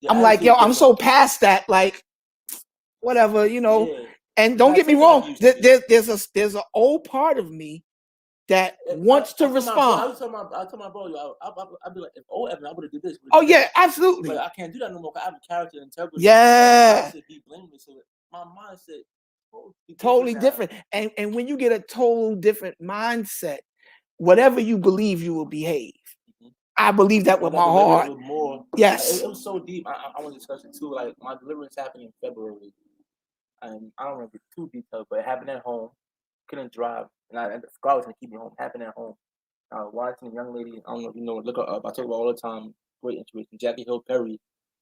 I'm like, yo, I'm so past that. Like, whatever, you know. Yeah. And don't get me wrong. There's an old part of me that wants to respond. I tell my bro, I'd be like, if Evan, I would have did this. Oh yeah, absolutely. But I can't do that no more. I have a character integrity. Yeah. Be blameless. So my mindset totally different. And when you get a total different mindset, whatever you believe, you will behave. Mm-hmm. I believe that with my heart. Yes. It was so deep. I want to discuss it too. Like my deliverance happened in February. And I don't want to get too detailed, but it happened at home. Couldn't drive. And I forgot was going to keep me home. Happened at home. I was watching a young lady. I don't know if you know, look her up. I talk about all the time. Great intuition. Jackie Hill Perry.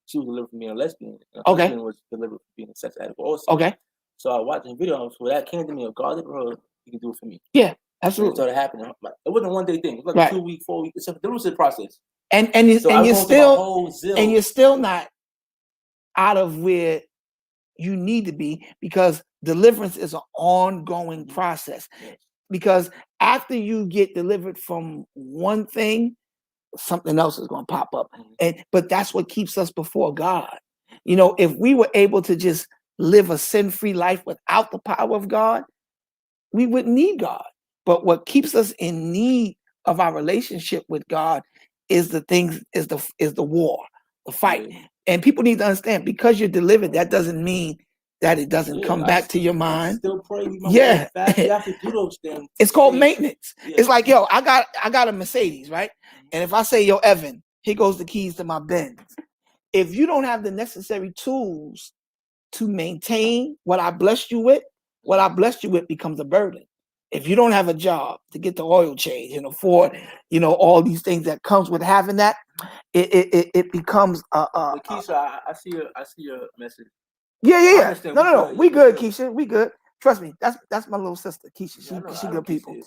She was delivered from being a lesbian. And a lesbian was delivered from being a sex addict also. Okay. So I watched a video. So that came to me. If God delivered her, He can do it for me. Yeah, absolutely. And it started happening. It wasn't a one-day thing. It was like a 2-week, 4-week. It's a deliverance process. And you're still not out of where you need to be because deliverance is an ongoing process. Because after you get delivered from one thing, something else is going to pop up. But that's what keeps us before God. You know, if we were able to just live a sin-free life without the power of God, we wouldn't need God. But what keeps us in need of our relationship with God is the war, the fight. And people need to understand, because you're delivered, that doesn't mean that it doesn't come back to your mind. Still pray. You have to do those things. It's called maintenance. Yeah. It's like, yo, I got a Mercedes, right? And if I say, yo, Evan, here goes the keys to my Benz. If you don't have the necessary tools to maintain what I blessed you with becomes a burden. If you don't have a job to get the oil change and afford, you know, all these things that comes with having that, it becomes Keisha, I see your message. Yeah. No. We good, Keisha. We good. Trust me. That's my little sister, Keisha. She good people.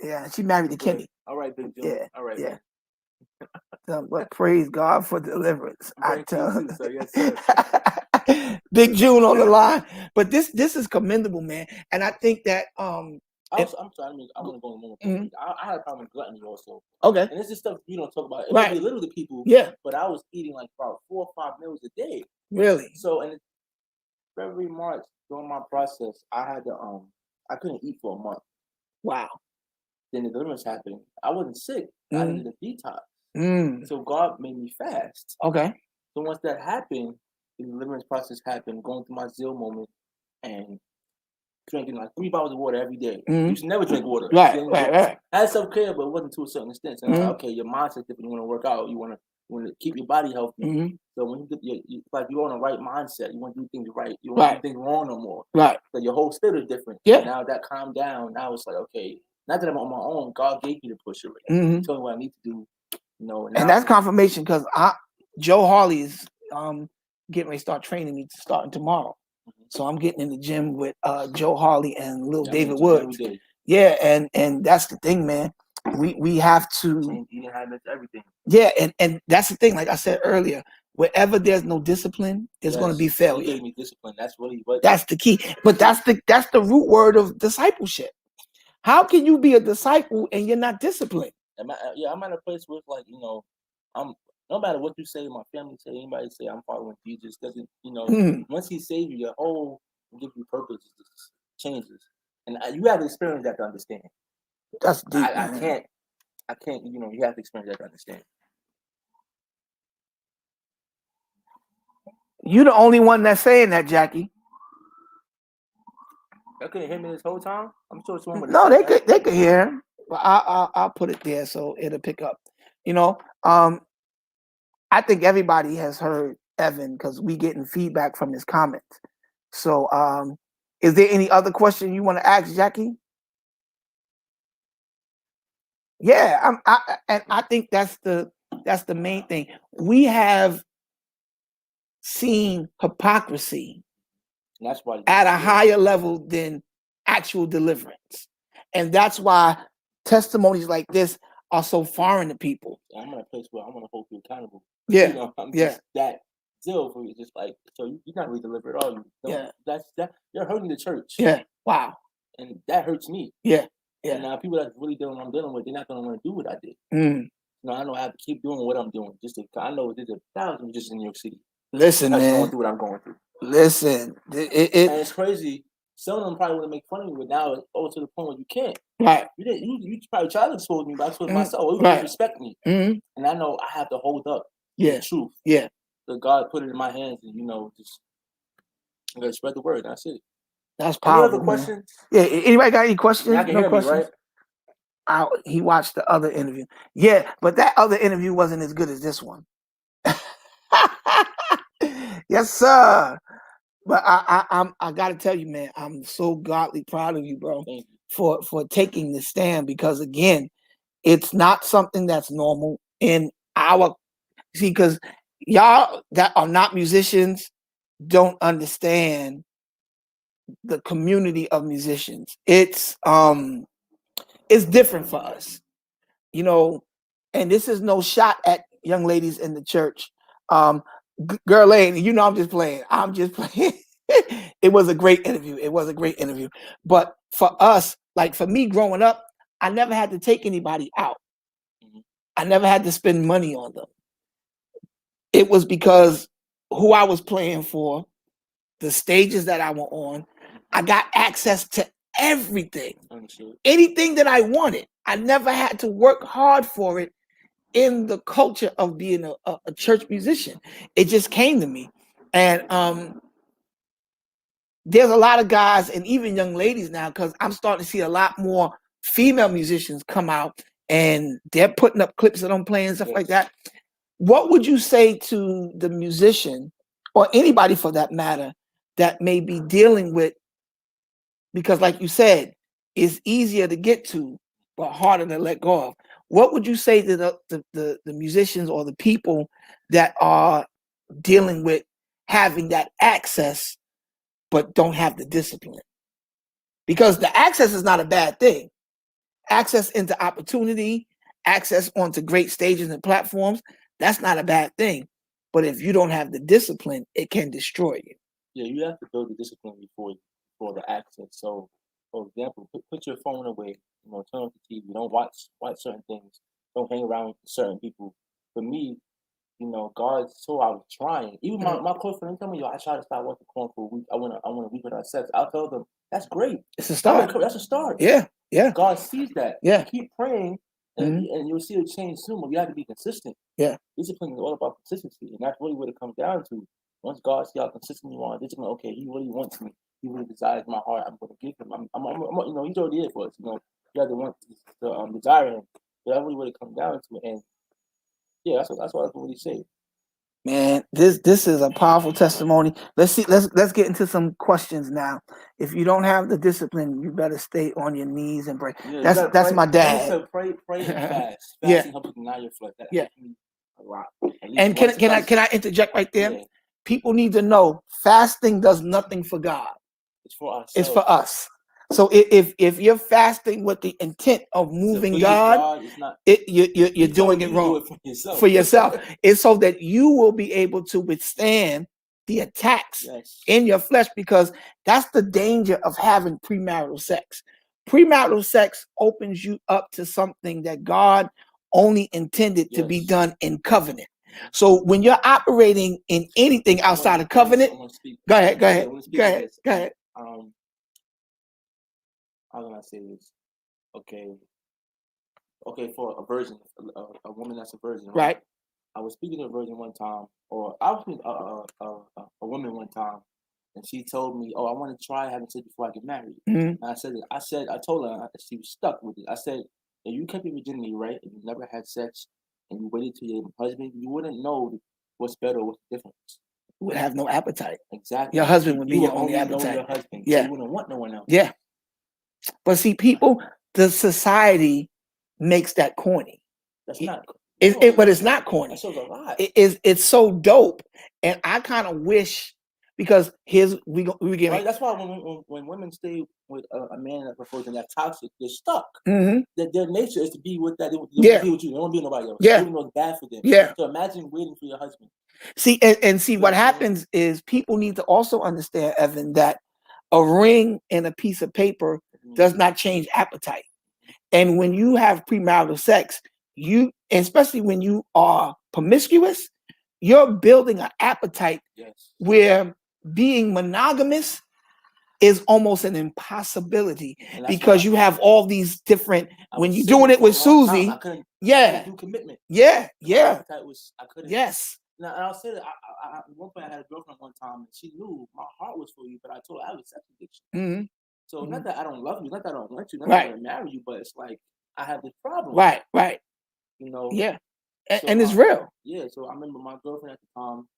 Yeah, she married to Kenny. All right, Big John. Yeah. All right. Yeah. But praise God for deliverance. I tell you. Yes, sir. Big June on the line. But this is commendable, man. And I think that I'm sorry. I want to go more. Mm-hmm. I had a problem with gluttony also. Okay. And this is stuff you don't talk about. It might be little to people. Yeah. But I was eating like about 4 or 5 meals a day. Really? So in February, March, during my process, I had to I couldn't eat for a month. Wow. Then the deliverance happened. I wasn't sick. I needed a detox. So God made me fast. Okay. So once that happened, the deliverance process happened, going through my zeal moment and drinking like 3 bottles of water every day. You should never drink water. Right. I had self-care, but it wasn't to a certain extent. So like, okay, your mindset's different. You want to work out. You want to keep your body healthy. So when you're on the right mindset, you want to do things right. You don't want to do things wrong no more. Right. So your whole spirit is different. Yeah. And now that calmed down. Now it's like, okay, not that I'm on my own. God gave me the push already. He told me what I need to do. You know, and that's confirmation because Joe Harley is getting ready to start training me starting tomorrow. So I'm getting in the gym with Joe Harley and Lil David Woods. Yeah, and that's the thing, man. We have to eating habits, everything. Yeah, and that's the thing. Like I said earlier, wherever there's no discipline, there's going to be He failure. gave me discipline. That's really what. That's the key. But that's the root word of discipleship. How can you be a disciple and you're not disciplined? I'm at a place where, like, I'm no matter what you say, my family say, anybody say, I'm following Jesus. Doesn't once He saves you, your whole give you purpose just changes, and you have to experience that to understand. That's deep. I can't. You have to experience that to understand. You're the only one that's saying that, Jackie. I couldn't hear me this whole time. I'm sure someone would. No, they could hear him. But I'll put it there so it'll pick up. I think everybody has heard Evan because we getting feedback from his comments. So, is there any other question you want to ask, Jackie? Yeah, I think that's the main thing. We have seen hypocrisy that's why at a higher level than actual deliverance, and that's why testimonies like this are so foreign to people. I'm in a place where I want to hold you accountable. Yeah, I'm just that zeal for you, just like, so you're not really delivered, are you? That's you're hurting the church. Yeah, wow, and that hurts me. Yeah. And now people that's really doing what I'm dealing with, they're not gonna want to do what I did. I know I have to keep doing what I'm doing. I know there's 1,000 just in New York City. Listen, man, going through what I'm going through. Listen, and it's crazy. Some of them probably want to make fun of me, but now it's to the point where you can't. Right. You probably tried to expose me, but I told myself, you disrespect me. And I know I have to hold up the truth. Yeah. So God put it in my hands, and just I'm gonna spread the word. That's it. That's powerful. Any other questions? Yeah. Anybody got any questions? I can hear questions? Me, right? He watched the other interview. Yeah, but that other interview wasn't as good as this one. Yes, sir. But I gotta tell you, man, I'm so godly proud of you, bro, for taking the stand, because again, it's not something that's normal in our because y'all that are not musicians don't understand the community of musicians. It's different for us, and this is no shot at young ladies in the church. Girl Lane, I'm just playing. It was a great interview. But for us, like for me growing up, I never had to take anybody out. I never had to spend money on them. It was because who I was playing for, the stages that I were on, I got access to everything. Anything that I wanted. I never had to work hard for it in the culture of being a church musician. It just came to me. And there's a lot of guys and even young ladies now, because I'm starting to see a lot more female musicians come out and they're putting up clips that I'm playing and stuff like that. What would you say to the musician, or anybody for that matter, that may be dealing with, because like you said, it's easier to get to, but harder to let go of. What would you say to the musicians or the people that are dealing with having that access, but don't have the discipline? Because the access is not a bad thing. Access into opportunity, access onto great stages and platforms, that's not a bad thing. But if you don't have the discipline, it can destroy you. Yeah, you have to build the discipline before the access. So, for example, put your phone away. Turn off the TV. Don't watch certain things. Don't hang around with certain people. For me, God saw I was trying. Even my close friends tell me, I try to stop watching porn for a week. I want a week without sex. I'll tell them, that's great. It's a start. That's a start. Yeah. God sees that. Yeah. Keep praying, and you'll see a change soon. But you have to be consistent. Yeah. Discipline is all about consistency, and that's really what it comes down to. Once God sees how consistent you are, discipline. Okay, He really wants me. He really desires my heart. I'm going to give Him. He's already there for us. You have to want to desire Him. But that's really what it comes down to. And yeah, that's what I can really say. Man, this is a powerful testimony. Let's get into some questions now. If you don't have the discipline, you better stay on your knees and pray. Yeah, that's my dad. So pray and fast. Fasting helps you deny your flesh. That helps me a lot. And can I interject right there? Yeah. People need to know fasting does nothing for God. It's for us. It's for us. So if you're fasting with the intent of moving God, it's not. you're doing it wrong for yourself. It's so that you will be able to withstand the attacks in your flesh, because that's the danger of having premarital sex. Premarital sex opens you up to something that God only intended to be done in covenant. So when you're operating in anything outside of covenant, go ahead. How can I say this? Okay, for a virgin, a woman that's a virgin, right? I was speaking to a virgin one time, or I was speaking to a woman one time, and she told me, "Oh, I want to try having sex before I get married." Mhm. And I told her she was stuck with it. I said, "If you kept your virginity, right, and you never had sex, and you waited till your husband, you wouldn't know what's better, what's the difference. You would have no appetite. Exactly. Your husband would be You your will only only know appetite. your husband. Yeah. So you wouldn't want no one else." Yeah. But see, people, the society makes that corny. That's not. But it's not corny. That shows a lot. It's so dope, and I kind of wish, because we get right. That's why when women stay with a man that prefers and that's toxic, they're stuck. Mm-hmm. Their nature is to be with that. They want Yeah. to be with you. They don't want to be with nobody else. Yeah. Even though it's bad for them. Yeah. So imagine waiting for your husband. See, and see what happens is people need to also understand, Evan, that a ring and a piece of paper does not change appetite. And when you have premarital sex, especially when you are promiscuous, you're building an appetite where being monogamous is almost an impossibility, because you have all these different. When you're doing it with Susie, I couldn't do commitment. Yeah. I couldn't. Yes. Now, and I'll say that at one point I had a girlfriend one time, and she knew my heart was for you, but I told her I have a sex addiction. Mm-hmm. So not that I don't love you, not that I don't want you, not Right. that I want to marry you, but it's like I have this problem. Right. You know. Yeah. So and it's real. Yeah. So I remember my girlfriend at the time.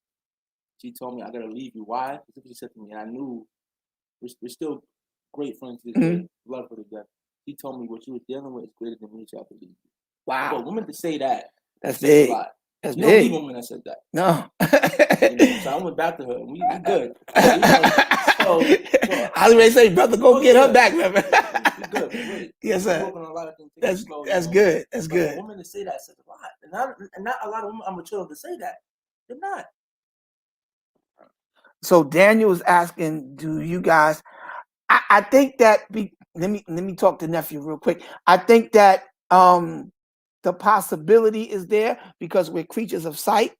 She told me I gotta leave you. Why? That's what she said to me, and I knew we're still great friends to this day. Love her to death. She told me what you were dealing with is greater than me, so I have to leave you. Wow. For a woman to say that's big. A lot. That's you big. don't need a woman that said that. No. So I went back to her. We good. I was ready to say, brother, go get her back, man. We good. Yes, sir. Working on a lot of things. That's slow, good. That's good. A woman to say that says a lot, and not a lot of women are mature to say that. They're not. So Daniel is asking, do you guys? I think that let me talk to nephew real quick. I think that the possibility is there because we're creatures of sight,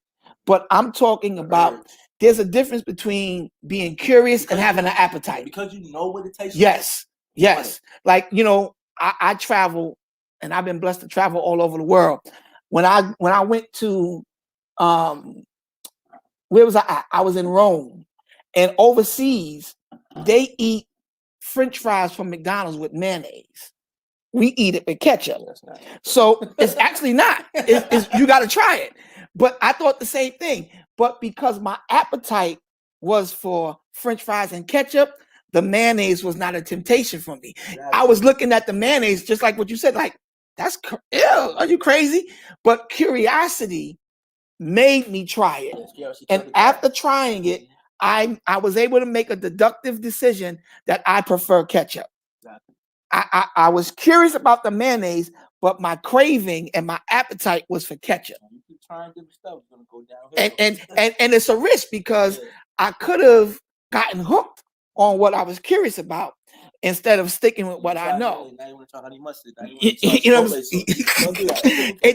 but I'm talking about there's a difference between being curious and having an appetite. Because you know what it tastes like. Yes. Like, I travel, and I've been blessed to travel all over the world. When I went to where was I at? I was in Rome, and overseas they eat French fries from McDonald's with mayonnaise. We eat it with ketchup. So it's actually not. You got to try it. But I thought the same thing. But because my appetite was for French fries and ketchup, the mayonnaise was not a temptation for me. Exactly. I was looking at the mayonnaise, just like what you said, like, ew, are you crazy? But curiosity made me try it. And after trying it, I was able to make a deductive decision that I prefer ketchup. Exactly. I was curious about the mayonnaise, but my craving and my appetite was for ketchup. You keep trying different stuff, it's gonna go downhill. And it's a risk because I could have gotten hooked on what I was curious about instead of sticking with what I know. Now you want to try honey mustard. It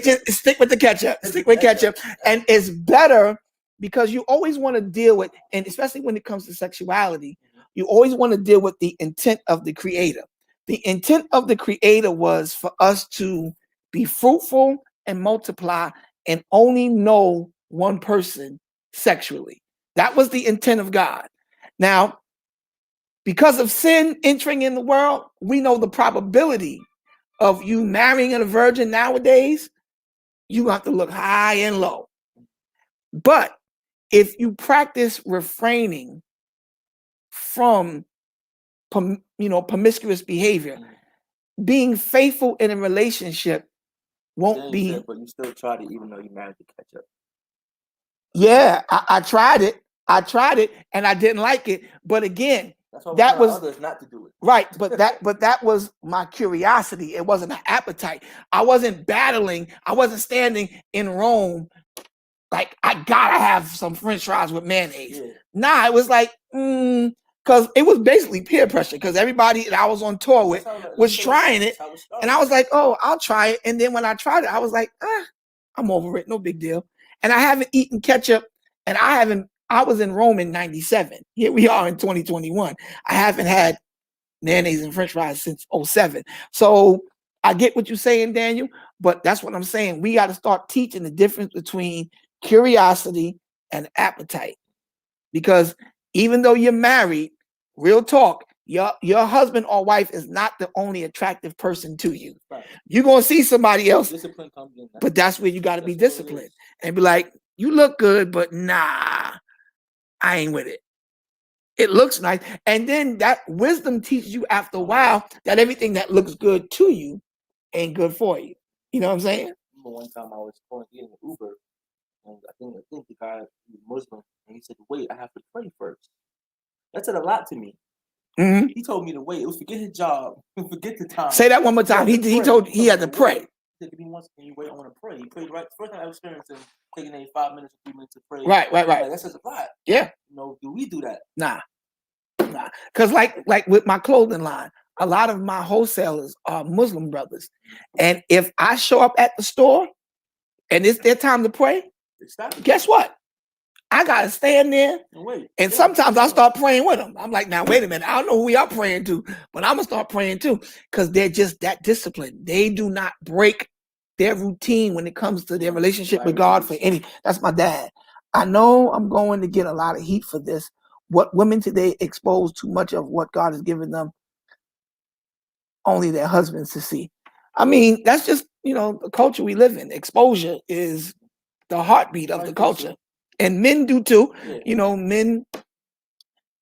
just stick with the ketchup. Stick with ketchup, and it's better because you always want to deal with, and especially when it comes to sexuality, you always want to deal with the intent of the Creator. The intent of the Creator was for us to be fruitful and multiply and only know one person sexually. That was the intent of God. Now, because of sin entering in the world, we know the probability of you marrying a virgin nowadays, you have to look high and low. But if you practice refraining from promiscuous behavior, being faithful in a relationship won't be. But you still tried it even though you married the ketchup. Yeah, I tried it. And I didn't like it. But again, That's why that was others not to do it. Right, but that was my curiosity. It wasn't an appetite. I wasn't battling. I wasn't standing in Rome like I gotta have some French fries with mayonnaise. Yeah. Nah, it was like because it was basically peer pressure because everybody that I was on tour with was trying it, and I was like, oh, I'll try it. And then when I tried it, I was like, I'm over it, no big deal. And I haven't eaten ketchup, and I was in Rome in '97. Here we are in 2021. I haven't had mayonnaise and French fries since '07. So I get what you're saying, Daniel, but that's what I'm saying. We got to start teaching the difference between curiosity and appetite, because even though you're married, real talk, your husband or wife is not the only attractive person to you. Right. You're gonna see somebody else, Discipline comes in. But that's where you got to be disciplined and be like, you look good, but nah, I ain't with it. It looks nice, and then that wisdom teaches you after a while that everything that looks good to you ain't good for you. You know what I'm saying? I remember one time I was going in an Uber, and I think the guy was Muslim, and he said, "Wait, I have to pray first." That said a lot to me. Mm-hmm. He told me to wait. It was forget his job, forget the time. Say that one more time. He told he had to pray. He said, "Give me once, can you wait? I want to pray." He prayed right. First time I experienced him taking 5 minutes or 3 minutes to pray. Right. Like, that says a lot. Yeah. Do we do that? Nah. Because like with my clothing line, a lot of my wholesalers are Muslim brothers, and if I show up at the store and it's their time to pray, guess what? I gotta stand there and wait. And sometimes I start praying with them. I'm like, now wait a minute, I don't know who y'all praying to, but I'm gonna start praying too, because they're just that disciplined. They do not break their routine when it comes to their relationship with God for any. That's my dad. I know I'm going to get a lot of heat for this. What women today expose too much of what God has given them only their husbands to see. I mean, that's just, the culture we live in. Exposure is the heartbeat of the culture. And men do too. Yeah. Men,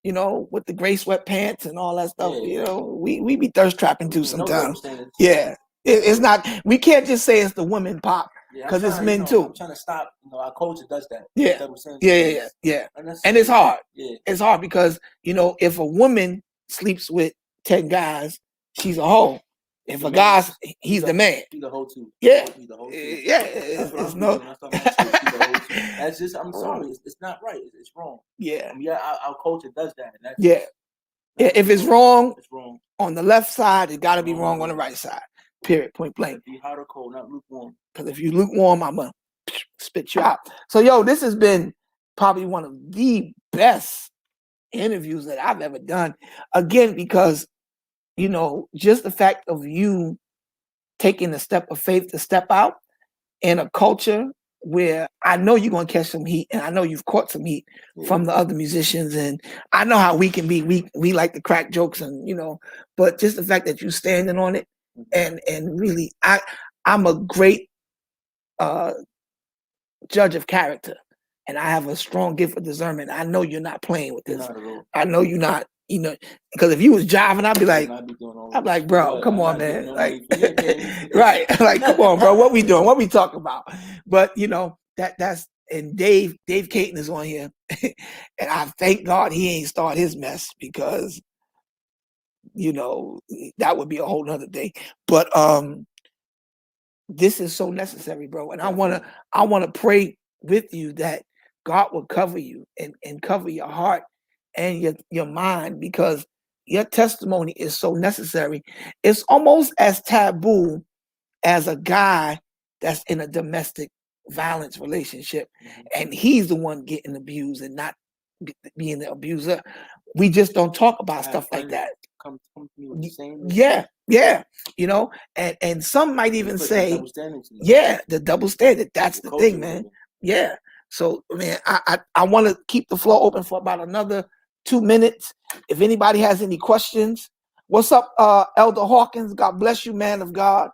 with the gray sweatpants and all that stuff, we be thirst trapping too sometimes. Yeah. It's not, we can't just say it's the women pop, because it's men too. I'm trying to stop, our culture does that. Yeah. Yeah. And it's hard. Yeah. It's hard because, if a woman sleeps with 10 guys, she's a hoe. If a guy's, he's the man. He's the hoe too. Yeah. Yeah. It's no. That's just, I'm sorry. It's not right. It's wrong. Yeah. Our culture does that. And yeah. If it's wrong on the left side, it got to be wrong on the right side. Period. Point blank. Be hot or cold, not lukewarm. Because if you lukewarm, I'm going to spit you out. So, this has been probably one of the best interviews that I've ever done. Again, because, just the fact of you taking the step of faith to step out in a culture where I know you're going to catch some heat, and I know you've caught some heat from the other musicians, and I know how we can be. We like to crack jokes, and but just the fact that you're standing on it, and really, I'm a great judge of character, and I have a strong gift of discernment. I know you're not playing with this. I know you're not. Because if you was jiving, I'd be like, bro, come on, man. Like, right. Like, come on, bro. What we doing? What we talking about? But that's, and Dave Caton is on here. And I thank God he ain't start his mess, because, that would be a whole nother day. But this is so necessary, bro. And I wanna pray with you that God will cover you and cover your heart and your mind, because your testimony is so necessary. It's almost as taboo as a guy that's in a domestic violence relationship, and he's the one getting abused and not being the abuser. We just don't talk about stuff like that. Come to me with the same. Yeah. And some might even say, the double standard. That's the thing, man. Yeah. So, man, I want to keep the floor open for about another 2 minutes. If anybody has any questions, what's up, Elder Hawkins? God bless you, man of God.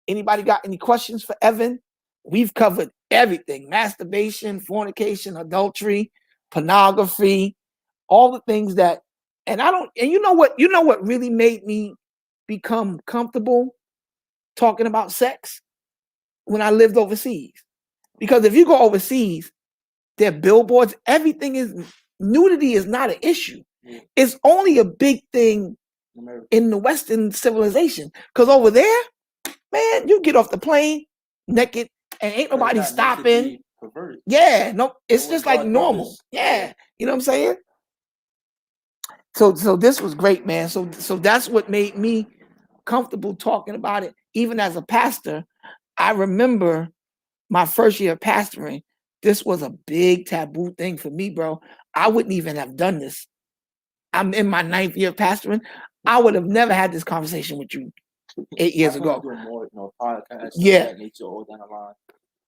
Anybody got any questions for Evan? We've covered everything: masturbation, fornication, adultery, pornography, all the things that. And you know what really made me become comfortable talking about sex? When I lived overseas. Because if you go overseas, there are billboards, everything is, nudity is not an issue. Yeah. It's only a big thing In America. in the Western civilization. Because over there, man, you get off the plane naked and ain't But it's nobody not meant to stopping. be perverted. Yeah, no, it's It was just like God's normal. purpose. Yeah, you know what I'm saying? So this was great, man. So that's what made me comfortable talking about it. Even as a pastor, I remember my first year of pastoring, this was a big taboo thing for me, bro. I wouldn't even have done this. I'm in my 9th year of pastoring. I would have never had this conversation with you 8 years I plan on ago. doing more, podcasts, Yeah. of that nature, all down the line.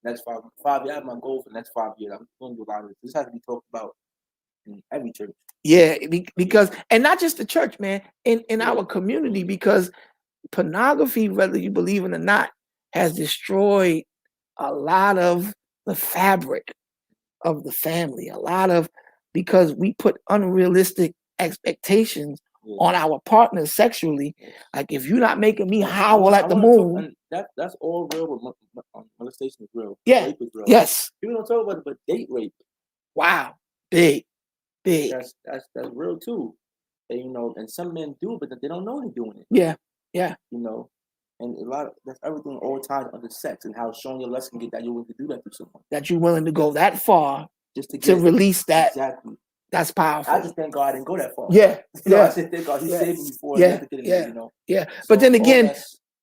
Next 5 years, I have my goal for the next 5 years. I'm going to do a lot of this. This has to be talked about in every church. Yeah, because, and not just the church, man, in our community, because pornography, whether you believe it or not, has destroyed a lot of the fabric of the family. A lot of, because we put unrealistic expectations on our partners sexually. Like, if you're not making me howl at the moon. That's all real. Molestation is real. Yeah. Rape is real. Yes. People don't talk about it, but date rape. Wow. Big. That's real too. And, and some men do it, but they don't know they're doing it. Yeah. And that's everything all tied under sex and how showing your lust can get that you're willing to do that to someone. That you're willing to go that far just to release that. Exactly. That's powerful. I just thank God I didn't go that far. Yeah. I just thank God He saved me before. Yeah. But then again,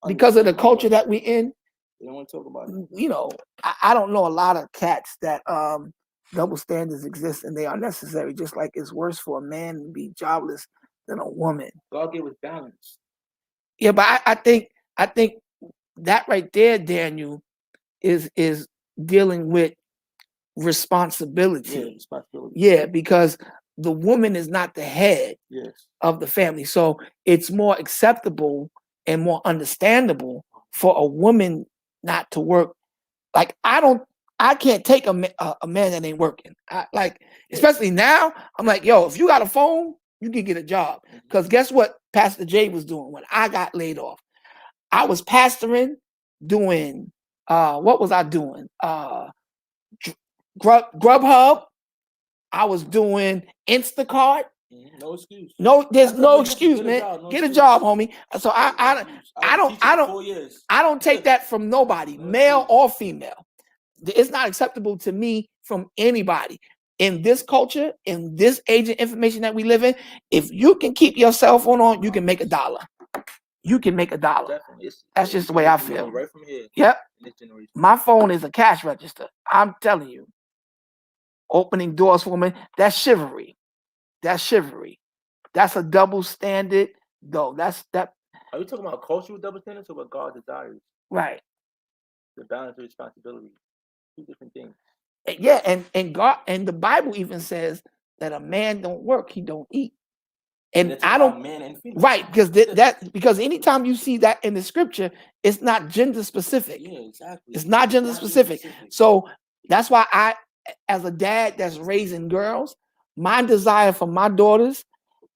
because of the culture that we in, they don't want to talk about it. I don't know a lot of cats that double standards exist and they are necessary. Just like it's worse for a man to be jobless than a woman. God gave us balance. Yeah, but I think that right there, Daniel, is dealing with responsibility. Yeah, responsibility. Yeah, because the woman is not the head of the family. So it's more acceptable and more understandable for a woman not to work. Like, I can't take a man that ain't working. Especially now, I'm like, yo, if you got a phone, you can get a job. Because guess what Pastor Jay was doing when I got laid off? I was pastoring, doing, what was I doing? Grubhub. I was doing Instacart. No excuse. No, there's no excuse, man. Get a job, homie. So I don't take that from nobody, male or female. It's not acceptable to me from anybody. In this culture, in this age of information that we live in, if you can keep your cell phone on, you can make $1. You can make $1. Definitely. That's just the way I feel. Right from here. Yep. My phone is a cash register. I'm telling you. Opening doors for me. That's chivalry. That's a double standard, though. Are you talking about cultural double standards or what God desires? Right. The balance of responsibility. Two different things. Yeah, and God and the Bible even says that a man don't work, he don't eat. And I don't, man and female. Right, because anytime you see that in the scripture, it's not gender specific. Yeah, exactly. It's not gender specific. So that's why I, as a dad that's raising girls, my desire for my daughters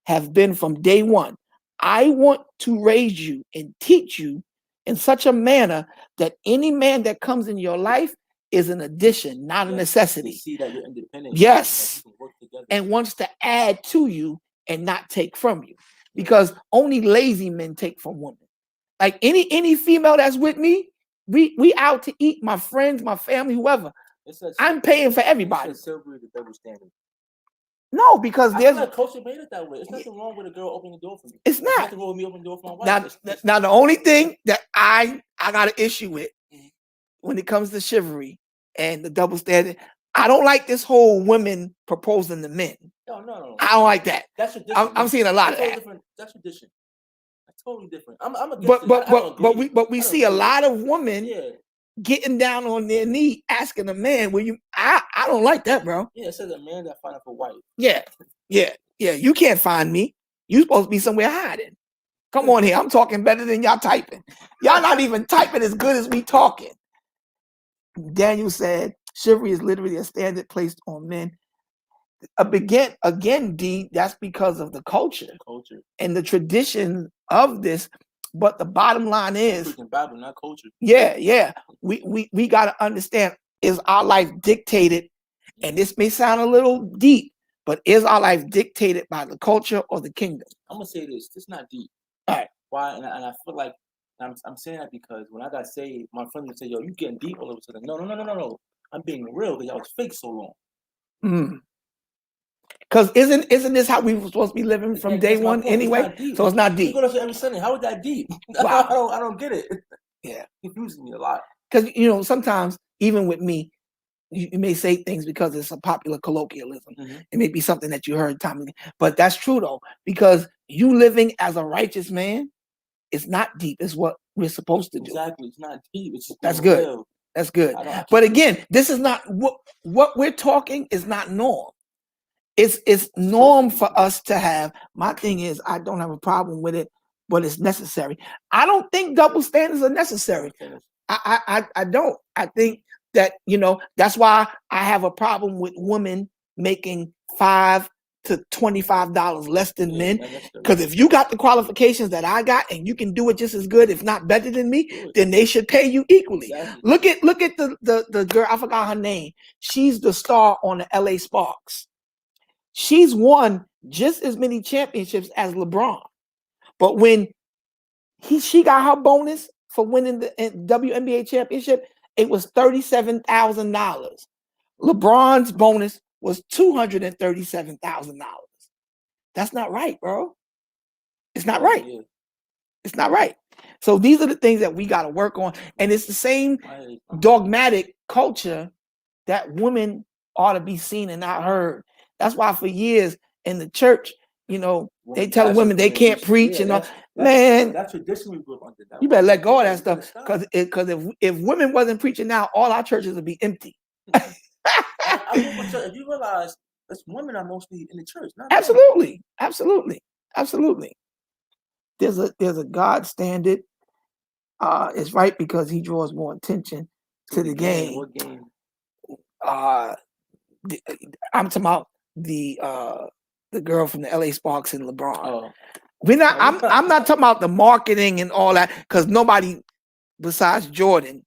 have been from day one. I want to raise you and teach you in such a manner that any man that comes in your life is an addition, not a necessity. See that you're independent. Yes. And wants to add to you and not take from you, because only lazy men take from women. Like any female that's with me, we out to eat, my friends, my family, whoever. I'm paying for everybody. It's the double standard. No, because there's a culture made it that way. It's nothing wrong with a girl opening the door for me. It's not. Nothing wrong with me opening the door for my wife. Now the only thing that I got an issue with when it comes to chivalry and the double standard, I don't like this whole women proposing to men. No. I don't like that. That's tradition. I'm seeing a lot of that. Different. That's tradition. That's totally different. I'm against but we see a lot of women getting down on their knee asking a man, "Will you?" I don't like that, bro. Yeah, it says a man that find a wife. Yeah. You can't find me. You supposed to be somewhere hiding. Come on here. I'm talking better than y'all typing. Y'all not even typing as good as we talking. Daniel said, chivalry is literally a standard placed on men. Again, D, that's because of the culture and the tradition of this. But the bottom line is, Bible, not culture. Yeah. We got to understand, is our life dictated? And this may sound a little deep, But is our life dictated by the culture or the kingdom? I'm gonna say this. This not deep. All right. Why? And I feel like I'm saying that because when I got saved, my friend would say, "Yo, you getting deep all of a sudden." No. I'm being real because y'all was fake so long. Because isn't this how we were supposed to be living from day one anyway? So it's not deep. You go to every Sunday. How is that deep? Wow. I don't get it. Yeah, it confuses me a lot. Because sometimes even with me, you may say things because it's a popular colloquialism. It may be something that you heard time and again, but that's true though, because you living as a righteous man, it's not deep. It's what we're supposed to do. Exactly, it's not deep. It's just that's good. Real. That's good. But again, this is not what we're talking is not norm. It's norm for us to have. My thing is, I don't have a problem with it, but it's necessary. I don't think double standards are necessary. I don't. I think that that's why I have a problem with women making $5 to $25 less than men. Because if you got the qualifications that I got and you can do it just as good, if not better than me, then they should pay you equally. Exactly. Look at the girl. I forgot her name. She's the star on the LA Sparks. She's won just as many championships as LeBron. But when she got her bonus for winning the WNBA championship, it was $37,000. LeBron's bonus was $237,000. That's not right, bro. It's not right. Yeah. It's not right. So these are the things that we got to work on. And it's the same dogmatic culture that women ought to be seen and not heard. That's why for years in the church, they tell women they can't preach and all. Man, that's tradition we grew up under. You better let go of that stuff, because if women wasn't preaching now, all our churches would be empty. If you realize that women are mostly in the church, not absolutely. There's a God standard. It's right because he draws more attention to the game. What game? I'm talking about the girl from the LA Sparks and LeBron. Oh. I'm not talking about the marketing and all that, because nobody besides Jordan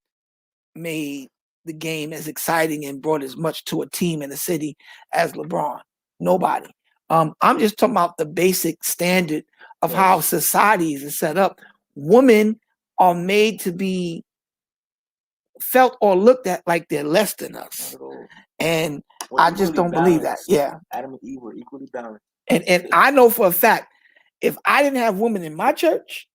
made the game as exciting and brought as much to a team in the city as LeBron. Nobody. I'm just talking about the basic standard of how societies are set up. Women are made to be felt or looked at like they're less than us. And I just don't believe that. Yeah. Adam and Eve were equally balanced. And I know for a fact, if I didn't have women in my church,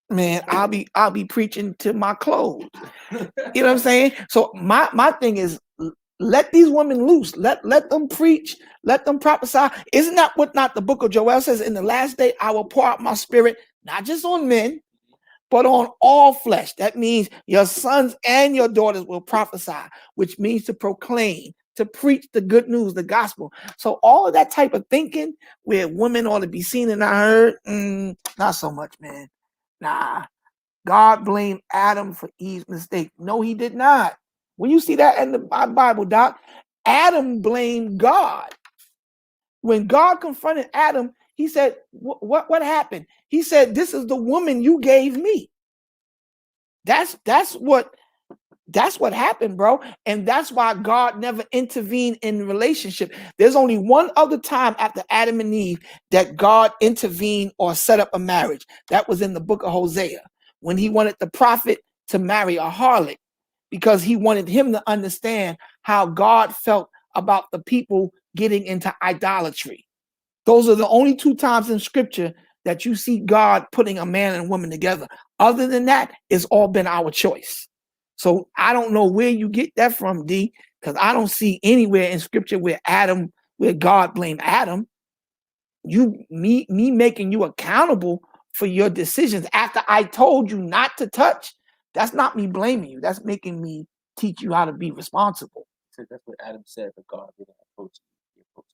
man, I'll be preaching to my clothes. You know what I'm saying? So my thing is, let these women loose. Let them preach. Let them prophesy. Isn't that what not the book of Joel says? In the last day, I will pour out my spirit, not just on men, but on all flesh. That means your sons and your daughters will prophesy, which means to proclaim, to preach the good news, the gospel. So all of that type of thinking where women ought to be seen and not heard, not so much, man. Nah. God blamed Adam for Eve's mistake. No, he did not. When you see that in the Bible, Doc, Adam blamed God. When God confronted Adam, he said, what happened? He said, this is the woman you gave me. That's what happened, bro. And that's why God never intervened in the relationship. There's only one other time after Adam and Eve that God intervened or set up a marriage. That was in the book of Hosea, when he wanted the prophet to marry a harlot, because he wanted him to understand how God felt about the people getting into idolatry. Those are the only two times in scripture that you see God putting a man and a woman together. Other than that, it's all been our choice. So I don't know where you get that from, D, because I don't see anywhere in scripture where God blamed Adam. Me making you accountable for your decisions after I told you not to touch. That's not me blaming you. That's making me teach you how to be responsible. So that's what Adam said, but God didn't approach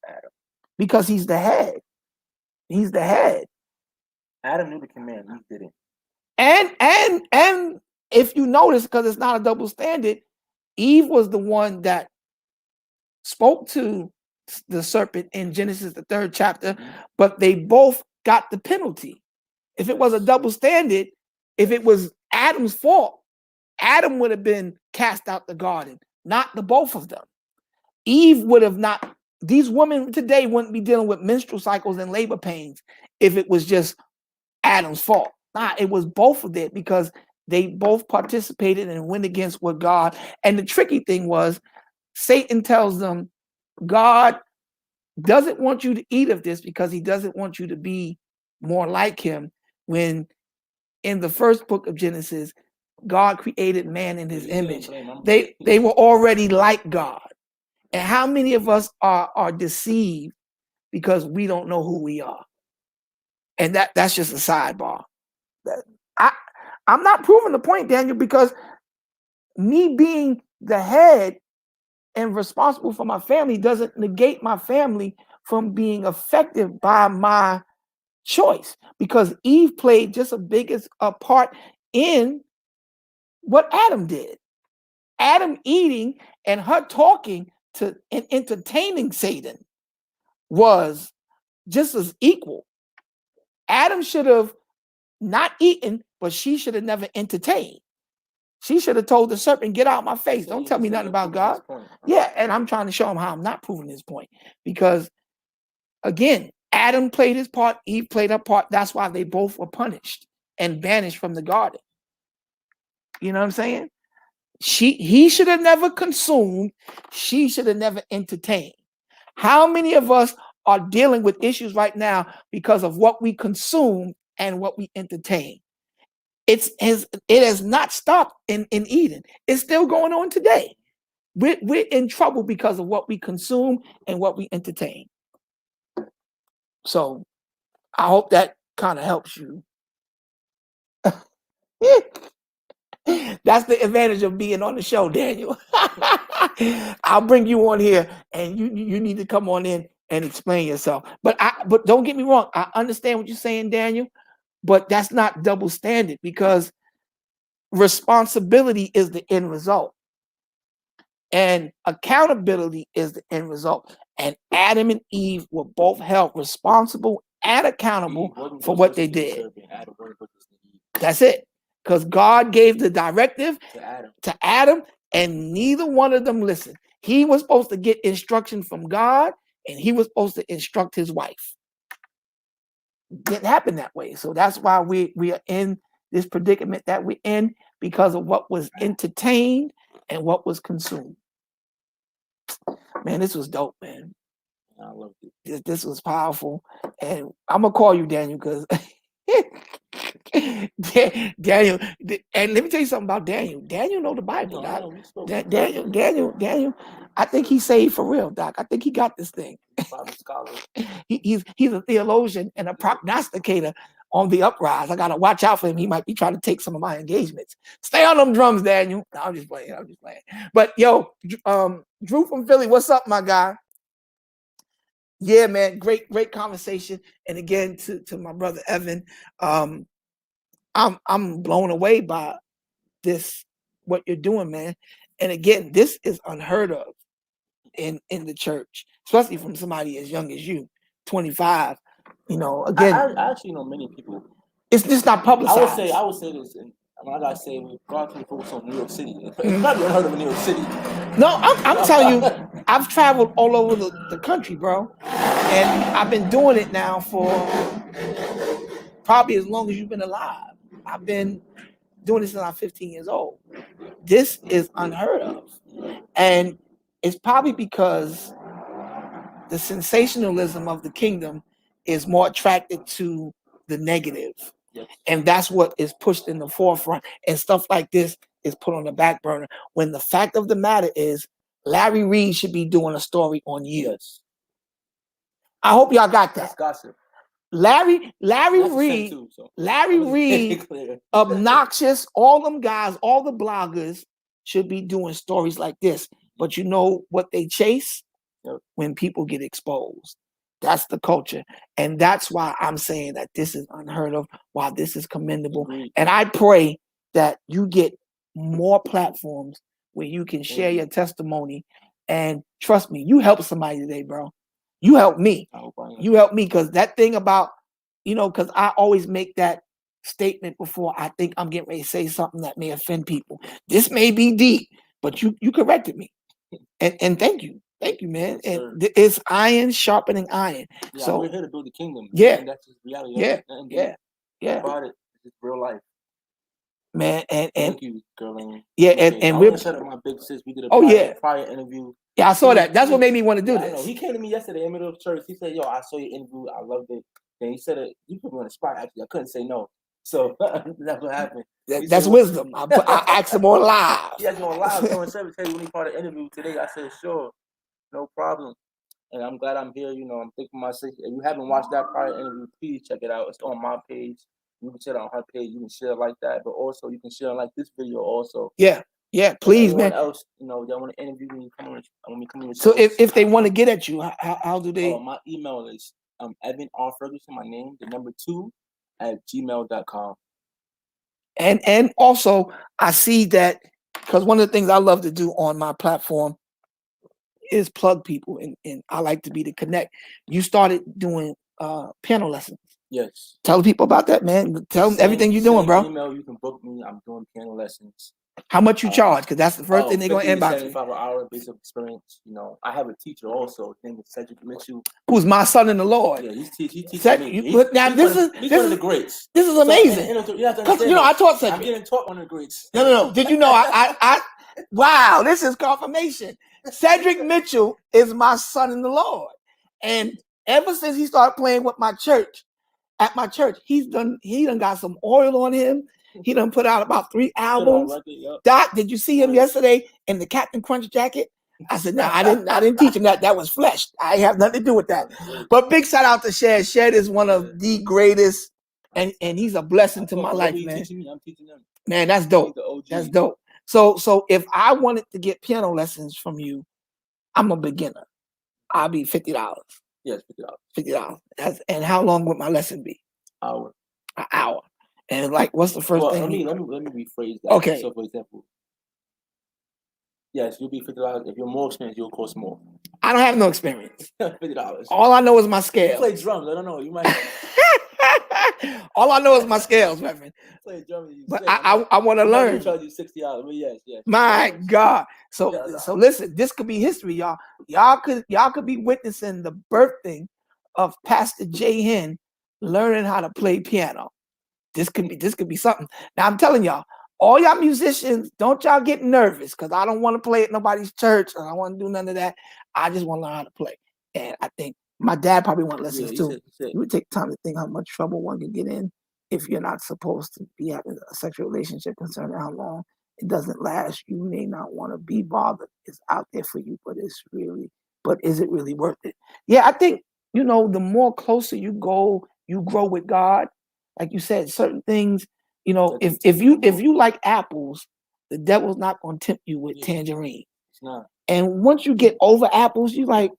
Adam. Because he's the head. He's the head. Adam knew the command, he didn't. And if you notice, because it's not a double standard, Eve was the one that spoke to the serpent in Genesis, the 3rd chapter, but they both got the penalty. If it was a double standard, if it was Adam's fault, Adam would have been cast out the garden, not the both of them. Eve would have not these women today wouldn't be dealing with menstrual cycles and labor pains if it was just Adam's fault. Nah, it was both of it because they both participated and went against what God. And the tricky thing was, Satan tells them, God doesn't want you to eat of this because he doesn't want you to be more like him. When in the first book of Genesis, God created man in his image. They were already like God. And how many of us are deceived because we don't know who we are? And that's just a sidebar. I'm not proving the point, Daniel, because me being the head and responsible for my family doesn't negate my family from being affected by my choice, because Eve played just as big as a part in what Adam did. Adam eating and her talking to and entertaining Satan was just as equal. Adam should have not eaten, but she should have never entertained. She should have told the serpent, get out of my face. Don't tell me nothing about God. Yeah, and I'm trying to show him how I'm not proving his point. Because, again, Adam played his part, Eve played her part. That's why they both were punished and banished from the garden. You know what I'm saying? He should have never consumed. She should have never entertained. How many of us are dealing with issues right now because of what we consume and what we entertain? It has not stopped in Eden. It's still going on today. We're in trouble because of what we consume and what we entertain. So I hope that kind of helps you. That's the advantage of being on the show, Daniel. I'll bring you on here and you need to come on in and explain yourself. But don't get me wrong. I understand what you're saying, Daniel, but that's not double standard, because responsibility is the end result and accountability is the end result. And Adam and Eve were both held responsible and accountable for what they did. That's it. Because God gave the directive to Adam, and neither one of them listened. He was supposed to get instruction from God, and he was supposed to instruct his wife. It didn't happen that way. So that's why we are in this predicament that we're in, because of what was entertained and what was consumed. Man, this was dope, man. I love it. This was powerful. And I'm going to call you Daniel, because Daniel, and let me tell you something about Daniel. Daniel know the Bible, Doc. Daniel, I think he's saved for real, Doc. I think he got this thing. He's a theologian and a prognosticator on the uprise. I gotta watch out for him. He might be trying to take some of my engagements. Stay on them drums, Daniel. No, I'm just playing. But yo, Drew from Philly, what's up, my guy? Yeah, man, great conversation. And again, to my brother Evan, I'm blown away by this, what you're doing, man. And again, this is unheard of in the church, especially from somebody as young as you, 25. You know, again, I actually know many people. It's just not publicized. I would say this, and I gotta say, God can focus on New York City. It's probably unheard of in New York City. No, I'm telling you, I've traveled all over the country, bro, and I've been doing it now for probably as long as you've been alive. I've been doing this since I'm 15 years old. This is unheard of, and it's probably because the sensationalism of the kingdom is more attracted to the negative. Yes. And that's what is pushed in the forefront, and stuff like this is put on the back burner, when the fact of the matter is Larry Reed should be doing a story on you. Yes. I hope y'all got that. That's gossip. Larry Reed, obnoxious, all them guys, all the bloggers should be doing stories like this. But you know what they chase? Yep. When people get exposed. That's the culture. And that's why I'm saying that this is unheard of, why this is commendable. Agreed. And I pray that you get more platforms where you can share your testimony. And trust me, you help somebody today, bro. You help me. You help me, because that thing about, because I always make that statement before I think I'm getting ready to say something that may offend people. This may be deep, but you corrected me. And thank you. Thank you, man. Yes, And it's iron sharpening iron. Yeah, So we're here to build the kingdom. Yeah. And that's just reality. Yeah. Nothing Yeah. about it. It's real life. Man, and Thank you, Gerlene. yeah, Appreciate it. and I we're want to shout out my big sis. We did a Oh, yeah. prior interview. Yeah, I saw He- that. That's what he- made me want to do Yeah, I know. this. He came to me yesterday in the middle of church. He said, "Yo, I saw your interview. I loved it." Then he said it. You put me on the spot. Actually, I couldn't say no. So that's what happened. He That's said, wisdom. I asked him on live. He asked me on live during service. Hey, when he part of the interview today, I said, "Sure, no problem." And I'm glad I'm here. You know, I'm thinking myself. If you haven't watched that prior interview, please check it out. It's on my page. You can share it on her page. You can share it like that, but also you can share like this video also. Yeah, And please, anyone man. else, you know, that want to interview me, when we come in. So if they want to get at you, how do they? My email is Evan R. Ferguson, my name, the number 2 @gmail.com. And also I see that, because one of the things I love to do on my platform is plug people, and I like to be the connect. You started doing piano lessons. Yes. Tell people about that, man. Tell them everything you're doing, bro. Email, you can book me. I'm doing piano lessons. How much you charge? Because that's the first thing they're gonna inbox you. $75 an hour basic experience. You know, I have a teacher also. His name is Cedric Mitchell. Who's my son in the Lord. Yeah, he teaches He's me. one of the greats. This is amazing. Because you know I taught Cedric. I'm getting taught one of the greats. No. Did you know I wow, this is confirmation. Cedric Mitchell is my son in the Lord. And ever since he started playing with my church, at my church, he done got some oil on him. He done put out about 3 albums. Doc, did you see him yesterday in the Captain Crunch jacket? I said, no, I didn't teach him that. That was flesh. I have nothing to do with that. But big shout out to Shed. Shed is one of the greatest, and he's a blessing to my life, man. I'm teaching them. Man, that's dope. That's dope. So if I wanted to get piano lessons from you, I'm a beginner. I'll be $50. Yes, $50. And how long would my lesson be? An hour. And like, what's the first thing? Let me rephrase that. Okay. So, for example, yes, you'll be $50. If you're more experienced, you'll cost more. I don't have no experience. $50. All I know is my scales. You play drums. I don't know. You might. All I know is my scales, Reverend. Play drums. But I want to learn. Charge you $60. But yes. My God. So listen, this could be history, y'all. Y'all could be witnessing the birthing of Pastor J. Hen learning how to play piano. This could be something. Now I'm telling y'all, all y'all musicians, don't y'all get nervous, because I don't want to play at nobody's church. I don't want to do none of that. I just want to learn how to play. And I think my dad probably want lessons too. You would take time to think how much trouble one can get in if you're not supposed to be having a sexual relationship concerning how long it doesn't last. You may not want to be bothered. It's out there for you, but is it really worth it? Yeah, I think, the more closer you go, you grow with God. Like you said, certain things, if you like apples, the devil's not going to tempt you with tangerine. It's not. And once you get over apples, you like,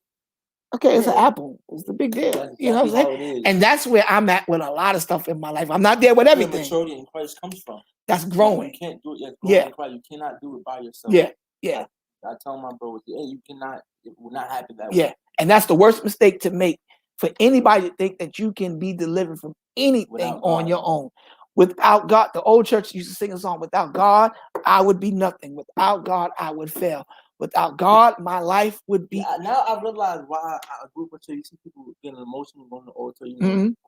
okay, it's an apple. It's the big deal. That's You know what I'm exactly saying? how it is. And that's where I'm at with a lot of stuff in my life. I'm not there with Where everything. maturity in Christ comes from. That's growing. You can't do it. Yeah. In Christ. You cannot do it by yourself. Yeah. I tell my bro, you cannot. It will not happen that Yeah. way. And that's the worst mistake to make, for anybody to think that you can be delivered from anything Without on God. your own. Without God, the old church used to sing a song, without God, I would be nothing. Without God, I would fail. Without God, my life would be. Yeah, now I realize why I grew up until you see people getting emotional, going to the altar,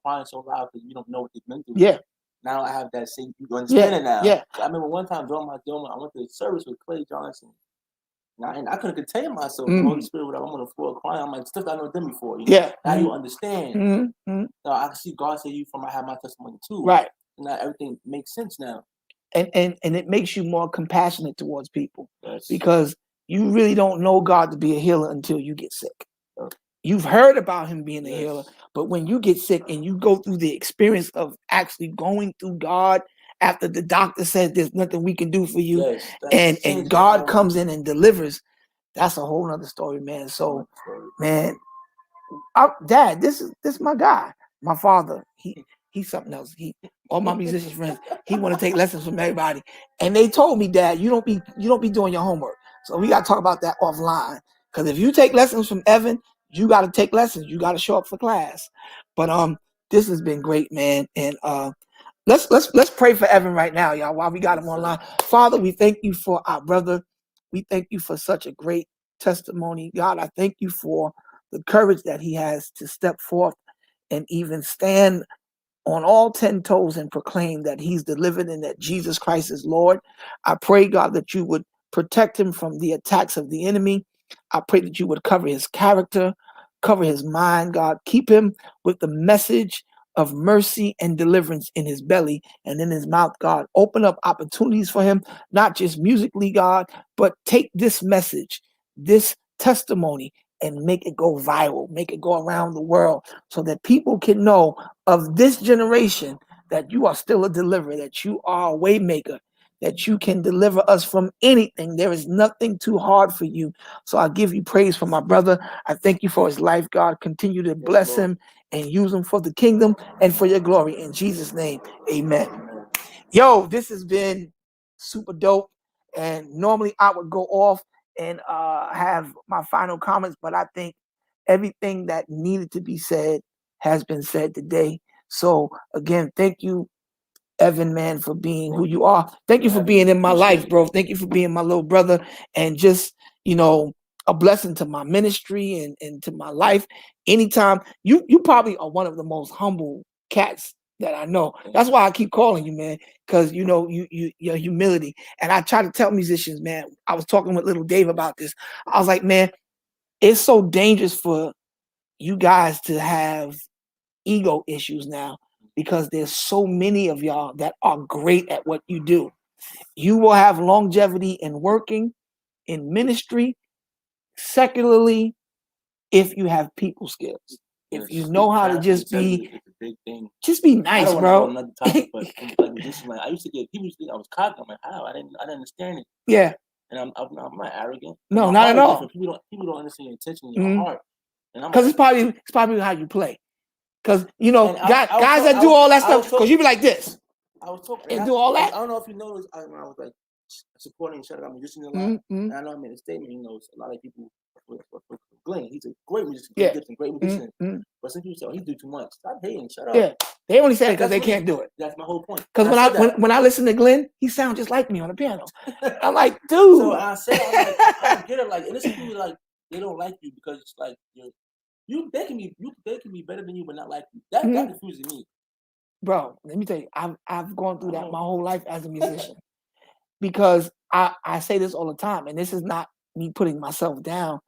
crying so loud because you don't know what they've been through. Yeah. Now I have that same, you understand it now. Yeah. I remember one time during my film, I went to a service with Clay Johnson. And I couldn't contain myself. The Holy Spirit, I'm on the floor crying. I'm like, stuff I never done before. Yeah. Now you understand. Mm-hmm. Now I see God say I have my testimony too. Right. Now everything makes sense now. And it makes you more compassionate towards people. Yes. Because you really don't know God to be a healer until you get sick. You've heard about him being a healer, but when you get sick and you go through the experience of actually going through God after the doctor says there's nothing we can do for you, and God comes in and delivers, that's a whole nother story, man. So, man, Dad, this is my guy. My father, he's something else. All my musician friends, he want to take lessons from everybody. And they told me, Dad, you don't be doing your homework. So we got to talk about that offline. Because if you take lessons from Evan, you got to take lessons. You got to show up for class. But this has been great, man. And let's pray for Evan right now, y'all, while we got him online. Father, we thank you for our brother. We thank you for such a great testimony. God, I thank you for the courage that he has to step forth and even stand on all 10 toes and proclaim that he's delivered and that Jesus Christ is Lord. I pray, God, that you would protect him from the attacks of the enemy. I pray that you would cover his character, cover his mind, God. Keep him with the message of mercy and deliverance in his belly and in his mouth, God. Open up opportunities for him, not just musically, God, but take this message, this testimony, and make it go viral, make it go around the world so that people can know of this generation that you are still a deliverer, that you are a way maker, that you can deliver us from anything. There is nothing too hard for you. So I give you praise for my brother. I thank you for his life, God. Continue to bless him and use him for the kingdom and for your glory. In Jesus' name, amen. Yo, this has been super dope. And normally I would go off and have my final comments, but I think everything that needed to be said has been said today. So again, thank you, Evan, man, for being who you are. Thank you for being in my life, bro. Thank you for being my little brother and just, a blessing to my ministry and to my life. Anytime you probably are one of the most humble cats that I know. That's why I keep calling you, man, because your humility. And I try to tell musicians, man, I was talking with little Dave about this. I was like, man, it's so dangerous for you guys to have ego issues now because there's so many of y'all that are great at what you do. You will have longevity in working, in ministry, secularly, if you have people skills. If you know how to just be nice, bro. Another topic, but I used to get people used to think I was cocky. I'm like, how? I didn't understand it. Yeah. And I'm not arrogant. No, not at all. People don't understand your intention in your heart. Because it's probably how you play. Because guys that do all that stuff, because you be like this. I was talking and do all that. I don't know if you noticed. I was like supporting and shutting out musicians a lot. And I know I made a statement. A lot of people. Glenn, he's a great musician. Great musician. But some people say, "Oh, he do too much." Stop hating. Shut up. Yeah, they only say it because they can't do it. That's my whole point. Because when I listen to Glenn, he sounds just like me on the piano. I'm like, dude. So I said, I don't get it. Like, and this is people like they don't like you because it's like they can be better than you, but not like you. That confuses me. Bro, let me tell you, I've gone through that my whole life as a musician. Because I say this all the time, and this is not me putting myself down.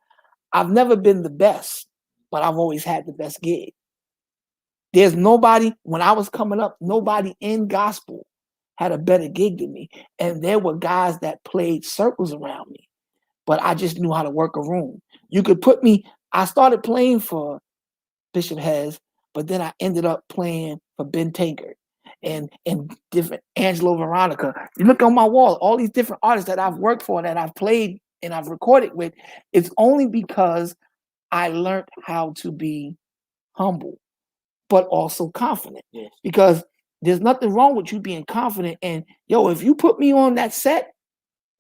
I've never been the best, but I've always had the best gig. There's nobody, when I was coming up, nobody in gospel had a better gig than me. And there were guys that played circles around me, but I just knew how to work a room. You could put me, I started playing for Bishop Hez, but then I ended up playing for Ben Tankard and different Angelo Veronica. You look on my wall, all these different artists that I've worked for, that I've played and I've recorded with, it's only because I learned how to be humble, but also confident. Yes. Because there's nothing wrong with you being confident. And if you put me on that set,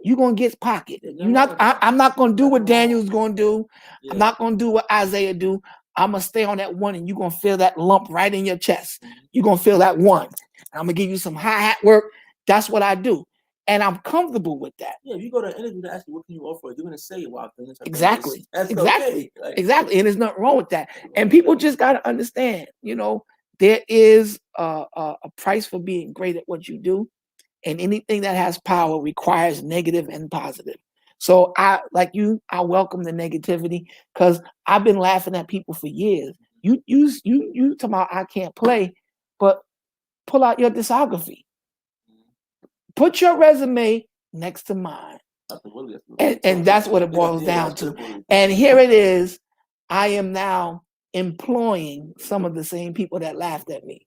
you're gonna get pocket. I'm not gonna do what Daniel's gonna do. Yeah. I'm not gonna do what Isaiah do. I'm gonna stay on that one, and you're gonna feel that lump right in your chest. You're gonna feel that one. I'm gonna give you some hi-hat work. That's what I do. And I'm comfortable with that. Yeah, if you go to an interview to ask you what can you offer, you're gonna say wow. Exactly. That's exactly. Okay. Exactly. And there's nothing wrong with that. And people just gotta understand, there is a price for being great at what you do. And anything that has power requires negative and positive. So I welcome the negativity because I've been laughing at people for years. You talking about I can't play, but pull out your discography. Put your resume next to mine. And that's what it boils down to. And here it is. I am now employing some of the same people that laughed at me.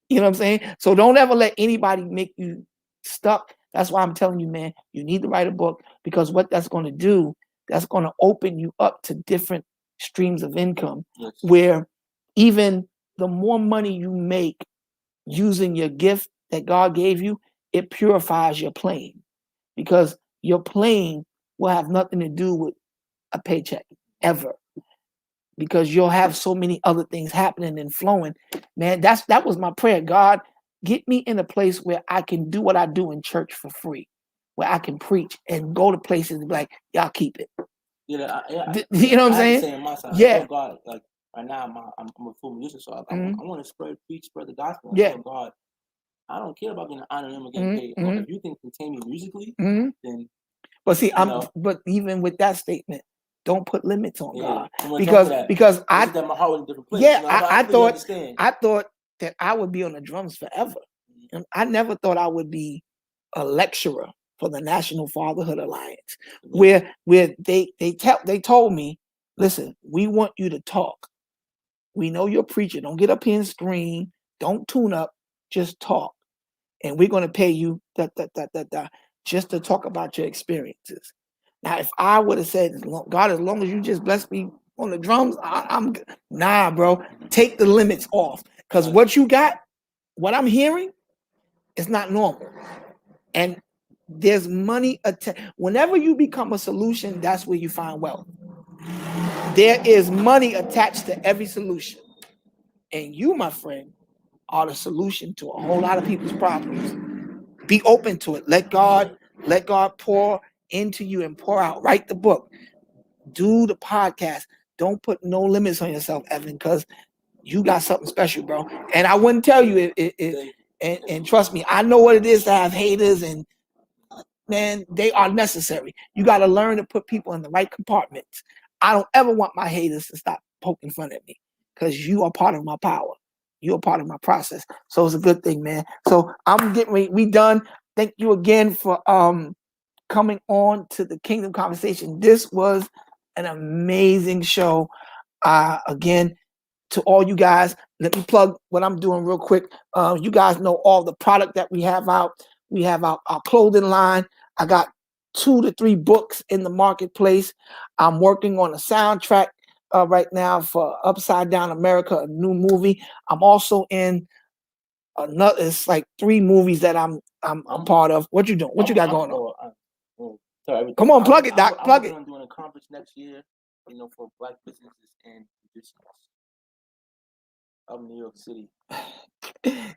You know what I'm saying? So don't ever let anybody make you stuck. That's why I'm telling you, man, you need to write a book, because what that's going to do, that's going to open you up to different streams of income. Yes. Where even the more money you make using your gift that God gave you, it purifies your playing, because your playing will have nothing to do with a paycheck ever. Because you'll have so many other things happening and flowing. Man, that was my prayer. God, get me in a place where I can do what I do in church for free, where I can preach and go to places and be like, y'all keep it. Yeah, You know what I'm I saying? have to say on my side, I Yeah. tell God, like right now, I'm a full musician, so I want to spread the gospel. Yeah. I tell God, I don't care about getting honored and getting paid. If you can contain me musically, then. But see, but even with that statement, don't put limits on God, I'm gonna because jump to that. because It's I just that my heart was in a different place. yeah, You know, I thought that I would be on the drums forever. And I never thought I would be a lecturer for the National Fatherhood Alliance, where they told me, listen, we want you to talk. We know you're a preacher. Don't get up here and scream. Don't tune up. Just talk. And we're going to pay you just to talk about your experiences. Now, if I would have said, God, as long as you just bless me on the drums, I'm nah, bro. Take the limits off, because what you got, what I'm hearing, is not normal. And there's money whenever you become a solution, that's where you find wealth. There is money attached to every solution, and you, my friend, are the solution to a whole lot of people's problems. Be open to it. Let God pour into you and pour out. Write the book. Do the podcast. Don't put no limits on yourself, Evan, because you got something special, bro. And I wouldn't tell you and trust me, I know what it is to have haters, and man, they are necessary. You got to learn to put people in the right compartments. I don't ever want my haters to stop poking fun at me, because you are part of my power. You're a part of my process. So it's a good thing, man. So I'm getting ready. We done. Thank you again for coming on to the Kingdom Conversation. This was an amazing show. Again, to all you guys, let me plug what I'm doing real quick. You guys know all the product that we have out. We have our clothing line. I got 2 to 3 books in the marketplace. I'm working on a soundtrack right now for Upside Down America, a new movie. I'm also in another. It's like 3 movies that I'm part of. What you doing? What you got going on? Come on, plug it, Doc. Plug it. I'm doing a conference next year, for Black businesses and musicians of New York City.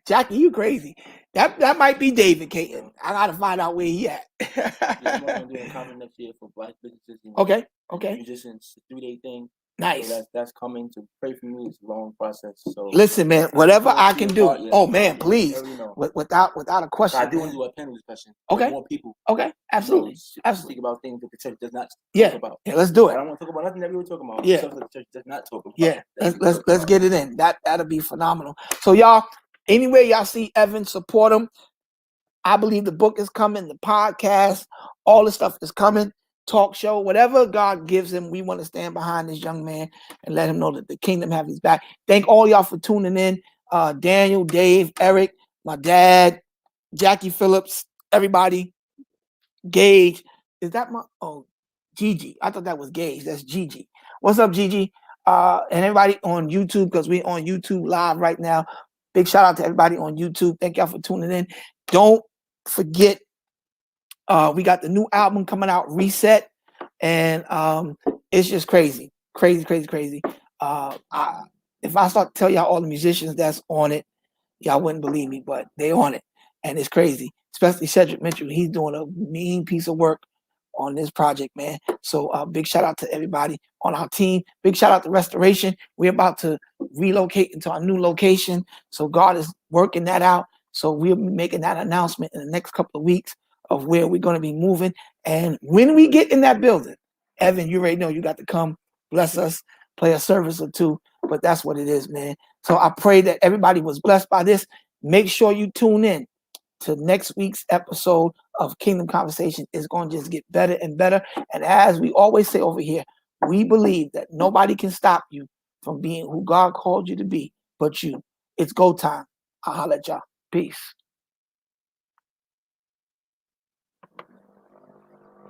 Jackie, you crazy. That might be David Caton. I gotta find out where he at. I'm gonna do a conference next year for Black businesses. Okay. Musicians, 3-day thing. Nice. So that's coming. To pray for me. It's a long process. So listen, man, whatever I can do. Oh man, please. Without a question. I do want to do a panel discussion. Okay. More people. Okay. Absolutely. Speak about things that the church does not talk about. Yeah, let's do it. I don't want to talk about nothing that we were talking about. Yeah. Stuff that the church does not talk about. Yeah. Let's get it in. That'll be phenomenal. So y'all, anyway, y'all see Evan, support him. I believe the book is coming, the podcast, all the stuff is coming. Talk show, whatever God gives him, we want to stand behind this young man and let him know that the kingdom have his back. Thank all y'all for tuning in. Daniel, Dave, Eric, my dad, Jackie Phillips, everybody. Gage. Is that Gigi? I thought that was Gage. That's Gigi. What's up, Gigi? And everybody on YouTube, because we're on YouTube live right now. Big shout out to everybody on YouTube. Thank y'all for tuning in. Don't forget, we got the new album coming out, Reset, and it's just crazy. If I start to tell y'all all the musicians that's on it, y'all wouldn't believe me, but they on it, and it's crazy. Especially Cedric Mitchell, he's doing a mean piece of work on this project, man. So big shout out to everybody on our team. Big shout out to Restoration. We're about to relocate into our new location, so God is working that out. So we'll be making that announcement in the next couple of weeks of where we're going to be moving. And when we get in that building, Evan, you already know you got to come bless us, play a service or 2. But that's what it is, man. So I pray that everybody was blessed by this. Make sure you tune in to next week's episode of Kingdom Conversation. It's going to just get better and better. And as we always say over here, we believe that nobody can stop you from being who God called you to be but you. It's go time. I'll holler at y'all. Peace.